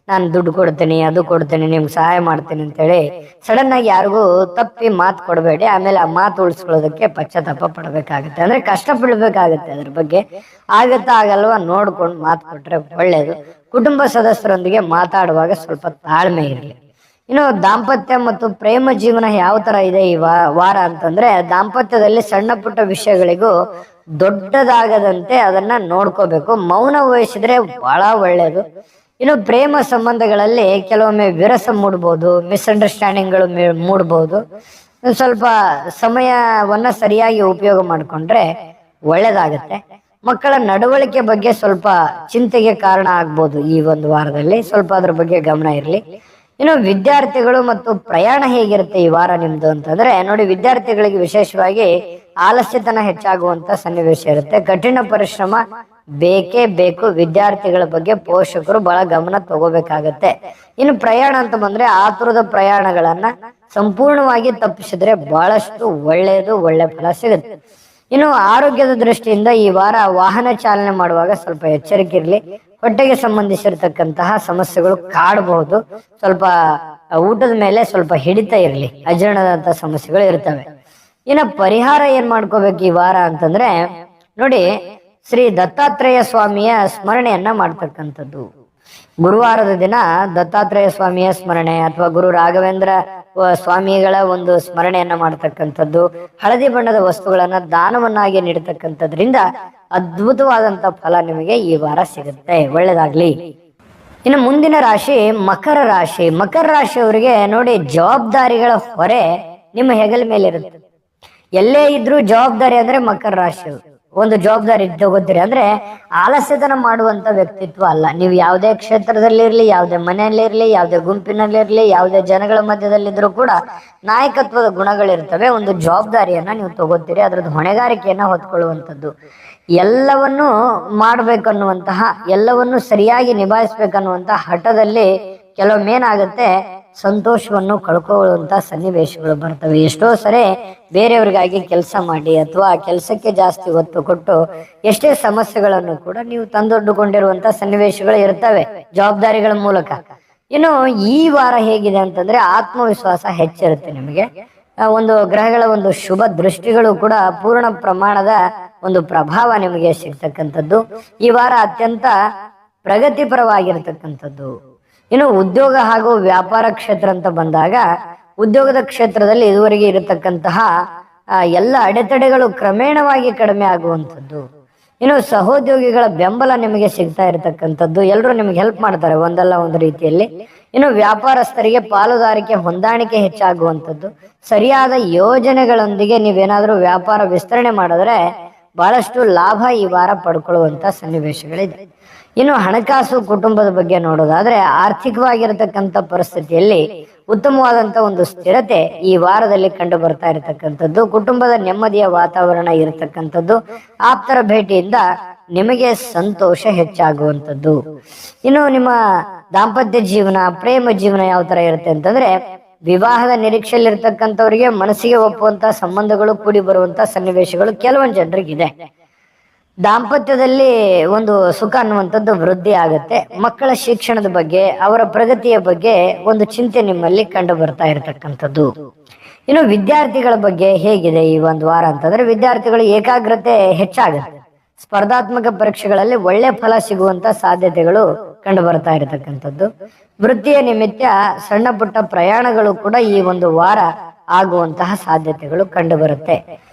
ನಾನು ದುಡ್ಡು ಕೊಡ್ತೀನಿ, ಅದು ಕೊಡ್ತೀನಿ, ನಿಮ್ಗೆ ಸಹಾಯ ಮಾಡ್ತೀನಿ ಅಂತೇಳಿ ಸಡನ್ ಆಗಿ ಯಾರಿಗೂ ತಪ್ಪಿ ಮಾತು ಕೊಡಬೇಡಿ. ಆಮೇಲೆ ಆ ಮಾತು ಉಳಿಸ್ಕೊಳ್ಳೋದಕ್ಕೆ ಪಶ್ಚಾತ್ತಾಪ ಪಡಬೇಕಾಗತ್ತೆ, ಅಂದ್ರೆ ಕಷ್ಟ ಪಡ್ಬೇಕಾಗತ್ತೆ. ಅದ್ರ ಬಗ್ಗೆ ಆಗತ್ತಾ ಆಗಲ್ವಾ ನೋಡ್ಕೊಂಡು ಮಾತು ಕೊಟ್ರೆ ಒಳ್ಳೇದು. ಕುಟುಂಬ ಸದಸ್ಯರೊಂದಿಗೆ ಮಾತಾಡುವಾಗ ಸ್ವಲ್ಪ ತಾಳ್ಮೆ ಇರಲಿ. ಇನ್ನು ದಾಂಪತ್ಯ ಮತ್ತು ಪ್ರೇಮ ಜೀವನ ಯಾವ ತರ ಇದೆ ಈ ವಾರ ಅಂತಂದ್ರೆ, ದಾಂಪತ್ಯದಲ್ಲಿ ಸಣ್ಣ ಪುಟ್ಟ ವಿಷಯಗಳಿಗೂ ದೊಡ್ಡದಾಗದಂತೆ ಅದನ್ನ ನೋಡ್ಕೋಬೇಕು. ಮೌನ ವಹಿಸಿದ್ರೆ ಬಹಳ ಒಳ್ಳೇದು. ಇನ್ನು ಪ್ರೇಮ ಸಂಬಂಧಗಳಲ್ಲಿ ಕೆಲವೊಮ್ಮೆ ವಿರಸ ಮೂಡ್ಬೋದು, ಮಿಸ್ಅಂಡರ್ಸ್ಟ್ಯಾಂಡಿಂಗ್ಗಳು ಮೂಡ್ಬೋದು. ಸ್ವಲ್ಪ ಸಮಯವನ್ನ ಸರಿಯಾಗಿ ಉಪಯೋಗ ಮಾಡಿಕೊಂಡ್ರೆ ಒಳ್ಳೇದಾಗತ್ತೆ. ಮಕ್ಕಳ ನಡವಳಿಕೆ ಬಗ್ಗೆ ಸ್ವಲ್ಪ ಚಿಂತೆಗೆ ಕಾರಣ ಆಗ್ಬೋದು ಈ ಒಂದು ವಾರದಲ್ಲಿ. ಸ್ವಲ್ಪ ಅದ್ರ ಬಗ್ಗೆ ಗಮನ ಇರಲಿ. ಇನ್ನು ವಿದ್ಯಾರ್ಥಿಗಳು ಮತ್ತು ಪ್ರಯಾಣ ಹೇಗಿರುತ್ತೆ ಈ ವಾರ ನಿಮ್ದು ಅಂತಂದ್ರೆ ನೋಡಿ, ವಿದ್ಯಾರ್ಥಿಗಳಿಗೆ ವಿಶೇಷವಾಗಿ ಆಲಸ್ಯತನ ಹೆಚ್ಚಾಗುವಂತ ಸನ್ನಿವೇಶ ಇರುತ್ತೆ. ಕಠಿಣ ಪರಿಶ್ರಮ ಬೇಕೇ ಬೇಕು. ವಿದ್ಯಾರ್ಥಿಗಳ ಬಗ್ಗೆ ಪೋಷಕರು ಬಹಳ ಗಮನ ತಗೋಬೇಕಾಗತ್ತೆ. ಇನ್ನು ಪ್ರಯಾಣ ಅಂತ ಬಂದ್ರೆ ಆತುರದ ಪ್ರಯಾಣಗಳನ್ನ ಸಂಪೂರ್ಣವಾಗಿ ತಪ್ಪಿಸಿದ್ರೆ ಬಹಳಷ್ಟು ಒಳ್ಳೆಯದು, ಒಳ್ಳೆ ಫಲ ಸಿಗುತ್ತೆ. ಇನ್ನು ಆರೋಗ್ಯದ ದೃಷ್ಟಿಯಿಂದ ಈ ವಾರ ವಾಹನ ಚಾಲನೆ ಮಾಡುವಾಗ ಸ್ವಲ್ಪ ಎಚ್ಚರಿಕೆ ಇರಲಿ. ಹೊಟ್ಟೆಗೆ ಸಂಬಂಧಿಸಿರ್ತಕ್ಕಂತಹ ಸಮಸ್ಯೆಗಳು ಕಾಡಬಹುದು. ಸ್ವಲ್ಪ ಊಟದ ಮೇಲೆ ಸ್ವಲ್ಪ ಹಿಡಿತ ಇರಲಿ, ಅಜೀರ್ಣದಂತ ಸಮಸ್ಯೆಗಳು ಇರ್ತವೆ. ಇನ್ನು ಪರಿಹಾರ ಏನ್ ಮಾಡ್ಕೋಬೇಕು ಈ ವಾರ ಅಂತಂದ್ರೆ ನೋಡಿ, ಶ್ರೀ ದತ್ತಾತ್ರೇಯ ಸ್ವಾಮಿಯ ಸ್ಮರಣೆಯನ್ನ ಮಾಡ್ತಕ್ಕಂಥದ್ದು. ಗುರುವಾರದ ದಿನ ದತ್ತಾತ್ರೇಯ ಸ್ವಾಮಿಯ ಸ್ಮರಣೆ ಅಥವಾ ಗುರು ರಾಘವೇಂದ್ರ ಸ್ವಾಮಿಗಳ ಒಂದು ಸ್ಮರಣೆಯನ್ನ ಮಾಡ್ತಕ್ಕಂಥದ್ದು, ಹಳದಿ ಬಣ್ಣದ ವಸ್ತುಗಳನ್ನ ದಾನವನ್ನಾಗಿ ನೀಡತಕ್ಕಂಥದ್ರಿಂದ ಅದ್ಭುತವಾದಂತ ಫಲ ನಿಮಗೆ ಈ ವಾರ ಸಿಗುತ್ತೆ. ಒಳ್ಳೇದಾಗ್ಲಿ. ಇನ್ನು ಮುಂದಿನ ರಾಶಿ ಮಕರ ರಾಶಿ. ಮಕರ ರಾಶಿಯವರಿಗೆ ನೋಡಿ, ಜವಾಬ್ದಾರಿಗಳ ಹೊರೆ ನಿಮ್ಮ ಹೆಗಲ ಮೇಲೆ ಇರುತ್ತೆ. ಎಲ್ಲೇ ಇದ್ರೂ ಜವಾಬ್ದಾರಿ ಅಂದ್ರೆ ಮಕರ ರಾಶಿಯವರು. ಒಂದು ಜವಾಬ್ದಾರಿ ತಗೋತೀರಿ. ಅಂದ್ರೆ ಆಲಸ್ಯತನ ಮಾಡುವಂತ ವ್ಯಕ್ತಿತ್ವ ಅಲ್ಲ. ನೀವು ಯಾವುದೇ ಕ್ಷೇತ್ರದಲ್ಲಿರ್ಲಿ, ಯಾವುದೇ ಮನೆಯಲ್ಲಿರ್ಲಿ, ಯಾವುದೇ ಗುಂಪಿನಲ್ಲಿರ್ಲಿ, ಯಾವುದೇ ಜನಗಳ ಮಧ್ಯದಲ್ಲಿದ್ರು ಕೂಡ ನಾಯಕತ್ವದ ಗುಣಗಳಿರ್ತವೆ. ಒಂದು ಜವಾಬ್ದಾರಿಯನ್ನ ನೀವು ತಗೋತೀರಿ, ಅದ್ರದ್ದು ಹೊಣೆಗಾರಿಕೆಯನ್ನ ಹೊತ್ಕೊಳ್ಳುವಂಥದ್ದು, ಎಲ್ಲವನ್ನು ಮಾಡ್ಬೇಕನ್ನುವಂತಹ, ಎಲ್ಲವನ್ನು ಸರಿಯಾಗಿ ನಿಭಾಯಿಸ್ಬೇಕನ್ನುವಂತಹ ಹಠದಲ್ಲಿ ಕೆಲವೊಮ್ಮೆ ಏನಾಗುತ್ತೆ, ಸಂತೋಷವನ್ನು ಕಳ್ಕೊಳ್ಳುವಂತ ಸನ್ನಿವೇಶಗಳು ಬರ್ತವೆ. ಎಷ್ಟೋ ಸರಿ ಬೇರೆಯವ್ರಿಗಾಗಿ ಕೆಲಸ ಮಾಡಿ ಅಥವಾ ಕೆಲಸಕ್ಕೆ ಜಾಸ್ತಿ ಒತ್ತು ಕೊಟ್ಟು ಎಷ್ಟೇ ಸಮಸ್ಯೆಗಳನ್ನು ಕೂಡ ನೀವು ತಂದೊಡ್ಡುಕೊಂಡಿರುವಂತ ಸನ್ನಿವೇಶಗಳು ಇರ್ತವೆ ಜವಾಬ್ದಾರಿಗಳ ಮೂಲಕ. ಇನ್ನು ಈ ವಾರ ಹೇಗಿದೆ ಅಂತಂದ್ರೆ ಆತ್ಮವಿಶ್ವಾಸ ಹೆಚ್ಚಿರುತ್ತೆ ನಿಮಗೆ. ಒಂದು ಗ್ರಹಗಳ ಒಂದು ಶುಭ ದೃಷ್ಟಿಗಳು ಕೂಡ ಪೂರ್ಣ ಪ್ರಮಾಣದ ಒಂದು ಪ್ರಭಾವ ನಿಮಗೆ ಸಿಗ್ತಕ್ಕಂಥದ್ದು. ಈ ವಾರ ಅತ್ಯಂತ ಪ್ರಗತಿಪರವಾಗಿರ್ತಕ್ಕಂಥದ್ದು. ಇನ್ನು ಉದ್ಯೋಗ ಹಾಗೂ ವ್ಯಾಪಾರ ಕ್ಷೇತ್ರ ಅಂತ ಬಂದಾಗ, ಉದ್ಯೋಗದ ಕ್ಷೇತ್ರದಲ್ಲಿ ಇದುವರೆಗೆ ಇರತಕ್ಕಂತಹ ಎಲ್ಲ ಅಡೆತಡೆಗಳು ಕ್ರಮೇಣವಾಗಿ ಕಡಿಮೆ ಆಗುವಂಥದ್ದು. ಇನ್ನು ಸಹೋದ್ಯೋಗಿಗಳ ಬೆಂಬಲ ನಿಮಗೆ ಸಿಗ್ತಾ ಇರತಕ್ಕಂಥದ್ದು, ಎಲ್ಲರೂ ನಿಮ್ಗೆ ಹೆಲ್ಪ್ ಮಾಡ್ತಾರೆ ಒಂದಲ್ಲ ಒಂದು ರೀತಿಯಲ್ಲಿ. ಇನ್ನು ವ್ಯಾಪಾರಸ್ಥರಿಗೆ ಪಾಲುದಾರಿಕೆ ಹೊಂದಾಣಿಕೆ ಹೆಚ್ಚಾಗುವಂಥದ್ದು. ಸರಿಯಾದ ಯೋಜನೆಗಳೊಂದಿಗೆ ನೀವೇನಾದ್ರೂ ವ್ಯಾಪಾರ ವಿಸ್ತರಣೆ ಮಾಡಿದ್ರೆ ಬಹಳಷ್ಟು ಲಾಭ ಈ ವಾರ ಪಡ್ಕೊಳ್ಳುವಂತ ಸನ್ನಿವೇಶಗಳಿದೆ. ಇನ್ನು ಹಣಕಾಸು ಕುಟುಂಬದ ಬಗ್ಗೆ ನೋಡೋದಾದ್ರೆ, ಆರ್ಥಿಕವಾಗಿರತಕ್ಕಂಥ ಪರಿಸ್ಥಿತಿಯಲ್ಲಿ ಉತ್ತಮವಾದಂತ ಒಂದು ಸ್ಥಿರತೆ ಈ ವಾರದಲ್ಲಿ ಕಂಡು ಬರ್ತಾ ಇರತಕ್ಕಂಥದ್ದು. ಕುಟುಂಬದ ನೆಮ್ಮದಿಯ ವಾತಾವರಣ ಇರತಕ್ಕಂಥದ್ದು. ಆಪ್ತರ ಭೇಟಿಯಿಂದ ನಿಮಗೆ ಸಂತೋಷ ಹೆಚ್ಚಾಗುವಂಥದ್ದು. ಇನ್ನು ನಿಮ್ಮ ದಾಂಪತ್ಯ ಜೀವನ, ಪ್ರೇಮ ಜೀವನ ಯಾವ ತರ ಇರುತ್ತೆ ಅಂತಂದ್ರೆ, ವಿವಾಹದ ನಿರೀಕ್ಷೆಯಲ್ಲಿರ್ತಕ್ಕಂಥವ್ರಿಗೆ ಮನಸ್ಸಿಗೆ ಒಪ್ಪುವಂತ ಸಂಬಂಧಗಳು ಕೂಡಿ ಬರುವಂತ ಸನ್ನಿವೇಶಗಳು ಕೆಲವೊಂದು ಜನರಿಗಿದೆ. ದಾಂಪತ್ಯದಲ್ಲಿ ಒಂದು ಸುಖ ಅನ್ನುವಂಥದ್ದು ವೃದ್ಧಿ ಆಗುತ್ತೆ. ಮಕ್ಕಳ ಶಿಕ್ಷಣದ ಬಗ್ಗೆ, ಅವರ ಪ್ರಗತಿಯ ಬಗ್ಗೆ ಒಂದು ಚಿಂತೆ ನಿಮ್ಮಲ್ಲಿ ಕಂಡು ಬರ್ತಾ ಇರತಕ್ಕಂಥದ್ದು. ಇನ್ನು ವಿದ್ಯಾರ್ಥಿಗಳ ಬಗ್ಗೆ ಹೇಗಿದೆ ಈ ಒಂದು ವಾರ ಅಂತಂದ್ರೆ, ವಿದ್ಯಾರ್ಥಿಗಳು ಏಕಾಗ್ರತೆ ಹೆಚ್ಚಾಗುತ್ತೆ. ಸ್ಪರ್ಧಾತ್ಮಕ ಪರೀಕ್ಷೆಗಳಲ್ಲಿ ಒಳ್ಳೆ ಫಲ ಸಿಗುವಂತ ಸಾಧ್ಯತೆಗಳು ಕಂಡು ಬರ್ತಾ ಇರತಕ್ಕಂಥದ್ದು. ವೃತ್ತಿಯ ನಿಮಿತ್ತ ಸಣ್ಣ ಪುಟ್ಟ ಪ್ರಯಾಣಗಳು ಕೂಡ ಈ ಒಂದು ವಾರ ಆಗುವಂತಹ ಸಾಧ್ಯತೆಗಳು ಕಂಡು ಬರುತ್ತೆ.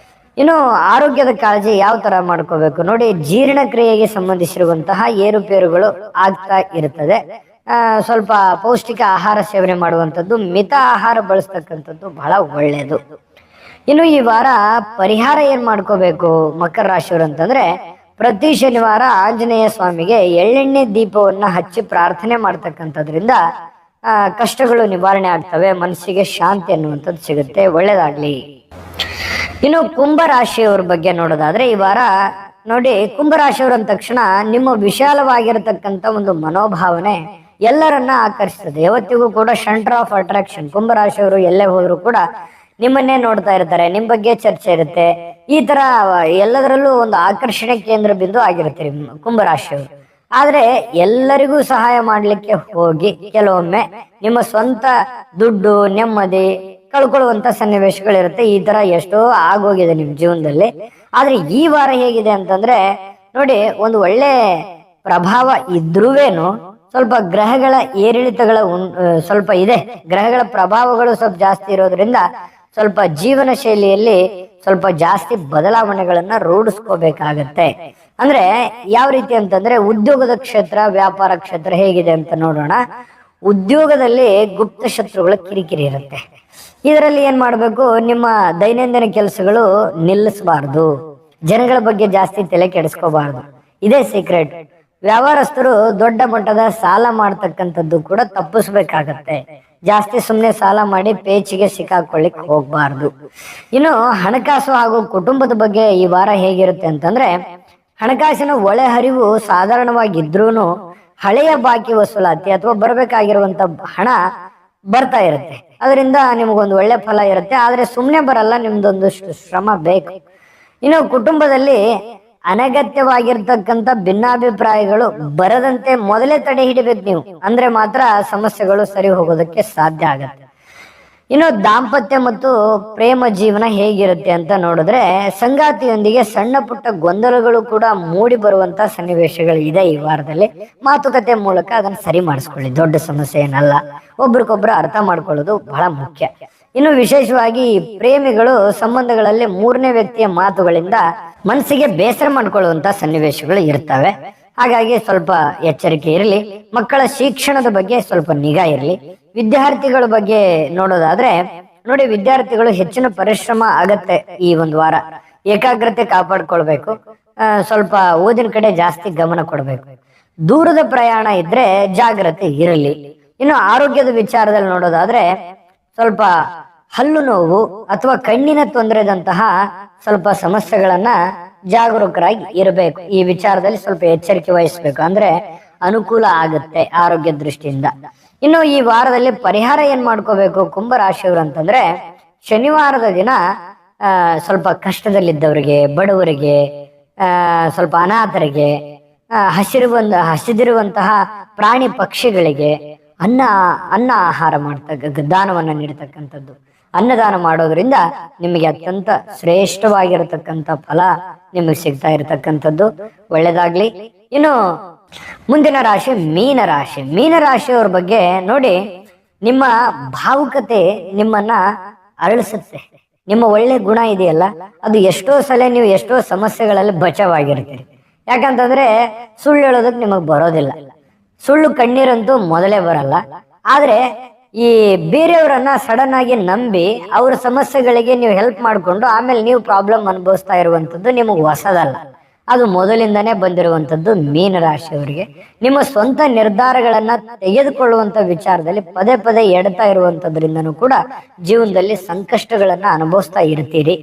ಇನ್ನು ಆರೋಗ್ಯದ ಕಾಳಜಿ ಯಾವ ತರ ಮಾಡ್ಕೋಬೇಕು ನೋಡಿ, ಜೀರ್ಣಕ್ರಿಯೆಗೆ ಸಂಬಂಧಿಸಿರುವಂತಹ ಏರುಪೇರುಗಳು ಆಗ್ತಾ ಇರ್ತದೆ. ಸ್ವಲ್ಪ ಪೌಷ್ಟಿಕ ಆಹಾರ ಸೇವನೆ ಮಾಡುವಂಥದ್ದು, ಮಿತ ಆಹಾರ ಬಳಸ್ತಕ್ಕಂಥದ್ದು ಬಹಳ ಒಳ್ಳೆಯದು. ಇನ್ನು ಈ ವಾರ ಪರಿಹಾರ ಏನ್ ಮಾಡ್ಕೋಬೇಕು ಮಕರ ರಾಶಿಯವರು ಅಂತಂದ್ರೆ, ಪ್ರತಿ ಶನಿವಾರ ಆಂಜನೇಯ ಸ್ವಾಮಿಗೆ ಎಳ್ಳೆಣ್ಣೆ ದೀಪವನ್ನ ಹಚ್ಚಿ ಪ್ರಾರ್ಥನೆ ಮಾಡ್ತಕ್ಕಂಥದ್ರಿಂದ ಕಷ್ಟಗಳು ನಿವಾರಣೆ ಆಗ್ತವೆ, ಮನಸ್ಸಿಗೆ ಶಾಂತಿ ಅನ್ನುವಂಥದ್ದು ಸಿಗುತ್ತೆ. ಒಳ್ಳೇದಾಗ್ಲಿ. ಇನ್ನು ಕುಂಭರಾಶಿಯವ್ರ ಬಗ್ಗೆ ನೋಡೋದಾದ್ರೆ, ಈ ವಾರ ನೋಡಿ, ಕುಂಭರಾಶಿಯವರು ಅಂದ ತಕ್ಷಣ ನಿಮ್ಮ ವಿಶಾಲವಾಗಿರತಕ್ಕಂತ ಒಂದು ಮನೋಭಾವನೆ ಎಲ್ಲರನ್ನ ಆಕರ್ಷಿಸ್ತದೆ. ಯಾವತ್ತಿಗೂ ಕೂಡ ಸೆಂಟರ್ ಆಫ್ ಅಟ್ರಾಕ್ಷನ್. ಕುಂಭರಾಶಿಯವರು ಎಲ್ಲೇ ಹೋದ್ರು ಕೂಡ ನಿಮ್ಮನ್ನೇ ನೋಡ್ತಾ ಇರ್ತಾರೆ, ನಿಮ್ ಬಗ್ಗೆ ಚರ್ಚೆ ಇರುತ್ತೆ. ಈ ತರ ಎಲ್ಲದರಲ್ಲೂ ಒಂದು ಆಕರ್ಷಣೆ ಕೇಂದ್ರ ಬಿಂದು ಆಗಿರುತ್ತೆ ಕುಂಭರಾಶಿಯವರು. ಆದ್ರೆ ಎಲ್ಲರಿಗೂ ಸಹಾಯ ಮಾಡ್ಲಿಕ್ಕೆ ಹೋಗಿ ಕೆಲವೊಮ್ಮೆ ನಿಮ್ಮ ಸ್ವಂತ ದುಡ್ಡು, ನೆಮ್ಮದಿ ಕಳ್ಕೊಳ್ಳುವಂತ ಸನ್ನಿವೇಶಗಳಿರುತ್ತೆ. ಈ ತರ ಎಷ್ಟೋ ಆಗೋಗಿದೆ ನಿಮ್ ಜೀವನದಲ್ಲಿ. ಆದ್ರೆ ಈ ವಾರ ಹೇಗಿದೆ ಅಂತಂದ್ರೆ ನೋಡಿ, ಒಂದು ಒಳ್ಳೆ ಪ್ರಭಾವ ಇದ್ರೂವೇನು ಸ್ವಲ್ಪ ಗ್ರಹಗಳ ಏರಿಳಿತಗಳ ಸ್ವಲ್ಪ ಇದೆ. ಗ್ರಹಗಳ ಪ್ರಭಾವಗಳು ಸ್ವಲ್ಪ ಜಾಸ್ತಿ ಇರೋದ್ರಿಂದ ಸ್ವಲ್ಪ ಜೀವನ ಶೈಲಿಯಲ್ಲಿ ಸ್ವಲ್ಪ ಜಾಸ್ತಿ ಬದಲಾವಣೆಗಳನ್ನ ರೂಢಿಸ್ಕೋಬೇಕಾಗತ್ತೆ. ಅಂದ್ರೆ ಯಾವ ರೀತಿ ಅಂತಂದ್ರೆ, ಉದ್ಯೋಗದ ಕ್ಷೇತ್ರ, ವ್ಯಾಪಾರ ಕ್ಷೇತ್ರ ಹೇಗಿದೆ ಅಂತ ನೋಡೋಣ. ಉದ್ಯೋಗದಲ್ಲಿ ಗುಪ್ತ ಶತ್ರುಗಳ ಕಿರಿಕಿರಿ ಇರುತ್ತೆ. ಇದರಲ್ಲಿ ಏನ್ ಮಾಡ್ಬೇಕು, ನಿಮ್ಮ ದೈನಂದಿನ ಕೆಲಸಗಳು ನಿಲ್ಲಿಸಬಾರ್ದು, ಜನಗಳ ಬಗ್ಗೆ ಜಾಸ್ತಿ ತಲೆ ಕೆಡಿಸ್ಕೋಬಾರ್ದು, ಇದೇ ಸೀಕ್ರೆಟ್. ವ್ಯವಹಾರಸ್ಥರು ದೊಡ್ಡ ಮಟ್ಟದ ಸಾಲ ಮಾಡ್ತಕ್ಕಂಥದ್ದು ಕೂಡ ತಪ್ಪಿಸ್ಬೇಕಾಗತ್ತೆ. ಜಾಸ್ತಿ ಸುಮ್ಮನೆ ಸಾಲ ಮಾಡಿ ಪೇಚಿಗೆ ಸಿಕ್ಕಾಕೊಳ್ಳಿಕ್ ಹೋಗ್ಬಾರ್ದು. ಇನ್ನು ಹಣಕಾಸು ಹಾಗೂ ಕುಟುಂಬದ ಬಗ್ಗೆ ಈ ವಾರ ಹೇಗಿರುತ್ತೆ ಅಂತಂದ್ರೆ, ಹಣಕಾಸಿನ ಒಳೆಹರಿವು ಸಾಧಾರಣವಾಗಿದ್ರೂನು ಹಳೆಯ ಬಾಕಿ ವಸೂಲಾತಿ ಅಥವಾ ಬರಬೇಕಾಗಿರುವಂತ ಹಣ ಬರ್ತಾ ಇರುತ್ತೆ. ಅದರಿಂದ ನಿಮಗೊಂದು ಒಳ್ಳೆ ಫಲ ಇರುತ್ತೆ. ಆದ್ರೆ ಸುಮ್ಮನೆ ಬರಲ್ಲ, ನಿಮ್ದೊಂದಷ್ಟು ಶ್ರಮ ಬೇಕು. ಇನ್ನು ಕುಟುಂಬದಲ್ಲಿ ಅನಗತ್ಯವಾಗಿರ್ತಕ್ಕಂಥ ಭಿನ್ನಾಭಿಪ್ರಾಯಗಳು ಬರದಂತೆ ಮೊದಲೇ ತಡೆ ಹಿಡಿಬೇಕು ನೀವು. ಅಂದ್ರೆ ಮಾತ್ರ ಸಮಸ್ಯೆಗಳು ಸರಿ ಹೋಗೋದಕ್ಕೆ ಸಾಧ್ಯ ಆಗತ್ತೆ. ಇನ್ನು ದಾಂಪತ್ಯ ಮತ್ತು ಪ್ರೇಮ ಜೀವನ ಹೇಗಿರುತ್ತೆ ಅಂತ ನೋಡಿದ್ರೆ, ಸಂಗಾತಿಯೊಂದಿಗೆ ಸಣ್ಣ ಪುಟ್ಟ ಗೊಂದಲಗಳು ಕೂಡ ಮೂಡಿ ಬರುವಂತ ಸನ್ನಿವೇಶಗಳು ಇದೆ ಈ ವಾರದಲ್ಲಿ. ಮಾತುಕತೆ ಮೂಲಕ ಅದನ್ನ ಸರಿ ಮಾಡಿಸ್ಕೊಳ್ಳಿ, ದೊಡ್ಡ ಸಮಸ್ಯೆ ಏನಲ್ಲ. ಒಬ್ರಿಗೊಬ್ರು ಅರ್ಥ ಮಾಡ್ಕೊಳ್ಳೋದು ಬಹಳ ಮುಖ್ಯ. ಇನ್ನು ವಿಶೇಷವಾಗಿ ಪ್ರೇಮಿಗಳು ಸಂಬಂಧಗಳಲ್ಲಿ ಮೂರನೇ ವ್ಯಕ್ತಿಯ ಮಾತುಗಳಿಂದ ಮನಸ್ಸಿಗೆ ಬೇಸರ ಮಾಡ್ಕೊಳ್ಳುವಂತ ಸನ್ನಿವೇಶಗಳು ಇರ್ತವೆ. ಹಾಗಾಗಿ ಸ್ವಲ್ಪ ಎಚ್ಚರಿಕೆ ಇರಲಿ. ಮಕ್ಕಳ ಶಿಕ್ಷಣದ ಬಗ್ಗೆ ಸ್ವಲ್ಪ ನಿಗಾ ಇರಲಿ. ವಿದ್ಯಾರ್ಥಿಗಳ ಬಗ್ಗೆ ನೋಡೋದಾದ್ರೆ ನೋಡಿ, ವಿದ್ಯಾರ್ಥಿಗಳು ಹೆಚ್ಚಿನ ಪರಿಶ್ರಮ ಆಗತ್ತೆ ಈ ಒಂದು ವಾರ. ಏಕಾಗ್ರತೆ ಕಾಪಾಡ್ಕೊಳ್ಬೇಕು. ಸ್ವಲ್ಪ ಓದಿನ ಕಡೆ ಜಾಸ್ತಿ ಗಮನ ಕೊಡಬೇಕು. ದೂರದ ಪ್ರಯಾಣ ಇದ್ರೆ ಜಾಗ್ರತೆ ಇರಲಿ. ಇನ್ನು ಆರೋಗ್ಯದ ವಿಚಾರದಲ್ಲಿ ನೋಡೋದಾದ್ರೆ ಸ್ವಲ್ಪ ಹಲ್ಲು ನೋವು ಅಥವಾ ಕಣ್ಣಿನ ತೊಂದರೆದಂತಹ ಸ್ವಲ್ಪ ಸಮಸ್ಯೆಗಳನ್ನ ಜಾಗರೂಕರಾಗಿ ಇರಬೇಕು. ಈ ವಿಚಾರದಲ್ಲಿ ಸ್ವಲ್ಪ ಎಚ್ಚರಿಕೆ ವಹಿಸ್ಬೇಕು, ಅಂದ್ರೆ ಅನುಕೂಲ ಆಗುತ್ತೆ ಆರೋಗ್ಯ ದೃಷ್ಟಿಯಿಂದ. ಇನ್ನು ಈ ವಾರದಲ್ಲಿ ಪರಿಹಾರ ಏನ್ ಮಾಡ್ಕೋಬೇಕು ಕುಂಭ ರಾಶಿಯವರು ಅಂತಂದ್ರೆ, ಶನಿವಾರದ ದಿನ ಸ್ವಲ್ಪ ಕಷ್ಟದಲ್ಲಿದ್ದವರಿಗೆ, ಬಡವರಿಗೆ, ಸ್ವಲ್ಪ ಅನಾಥರಿಗೆ, ಹಸಿದಿರುವಂತಹ ಪ್ರಾಣಿ ಪಕ್ಷಿಗಳಿಗೆ ಅನ್ನ ಆಹಾರ ದಾನವನ್ನ ನೀಡತಕ್ಕಂಥದ್ದು. ಅನ್ನದಾನ ಮಾಡೋದ್ರಿಂದ ನಿಮಗೆ ಅತ್ಯಂತ ಶ್ರೇಷ್ಠವಾಗಿರತಕ್ಕಂಥ ಫಲ ನಿಮಗೆ ಸಿಗ್ತಾ ಇರತಕ್ಕಂಥದ್ದು. ಒಳ್ಳೇದಾಗ್ಲಿ. ಇನ್ನು ಮುಂದಿನ ರಾಶಿ ಮೀನರಾಶಿ. ಮೀನರಾಶಿಯವ್ರ ಬಗ್ಗೆ ನೋಡಿ, ನಿಮ್ಮ ಭಾವುಕತೆ ನಿಮ್ಮನ್ನ ಅರಳಿಸುತ್ತೆ. ನಿಮ್ಮ ಒಳ್ಳೆ ಗುಣ ಇದೆಯಲ್ಲ, ಅದು ಎಷ್ಟೋ ಸಲ ನೀವು ಎಷ್ಟೋ ಸಮಸ್ಯೆಗಳಲ್ಲಿ ಬಚಾವಾಗಿರ್ತೀರಿ. ಯಾಕಂತಂದ್ರೆ ಸುಳ್ಳು ಹೇಳೋದಕ್ಕೆ ನಿಮಗ್ ಬರೋದಿಲ್ಲ. ಸುಳ್ಳು ಕಣ್ಣೀರಂತೂ ಮೊದಲೇ ಬರಲ್ಲ. ಆದ್ರೆ ಈ ಬೇರೆಯವರನ್ನ ಸಡನ್ ಆಗಿ ನಂಬಿ ಅವ್ರ ಸಮಸ್ಯೆಗಳಿಗೆ ನೀವು ಹೆಲ್ಪ್ ಮಾಡ್ಕೊಂಡು ಆಮೇಲೆ ನೀವು ಪ್ರಾಬ್ಲಮ್ ಅನುಭವಿಸ್ತಾ ಇರುವಂತದ್ದು ನಿಮಗೆ ಹೊಸದಲ್ಲ. ಅದು ಮೊದಲಿಂದಾನೇ ಬಂದಿರುವಂತದ್ದು ಮೀನರಾಶಿಯವರಿಗೆ. ನಿಮ್ಮ ಸ್ವಂತ ನಿರ್ಧಾರಗಳನ್ನ ತೆಗೆದುಕೊಳ್ಳುವಂತ ವಿಚಾರದಲ್ಲಿ ಪದೇ ಪದೇ ಎಡ್ತಾ ಇರುವಂತದ್ರಿಂದನೂ ಕೂಡ ಜೀವನದಲ್ಲಿ ಸಂಕಷ್ಟಗಳನ್ನ ಅನುಭವಿಸ್ತಾ ಇರ್ತೀರಿ.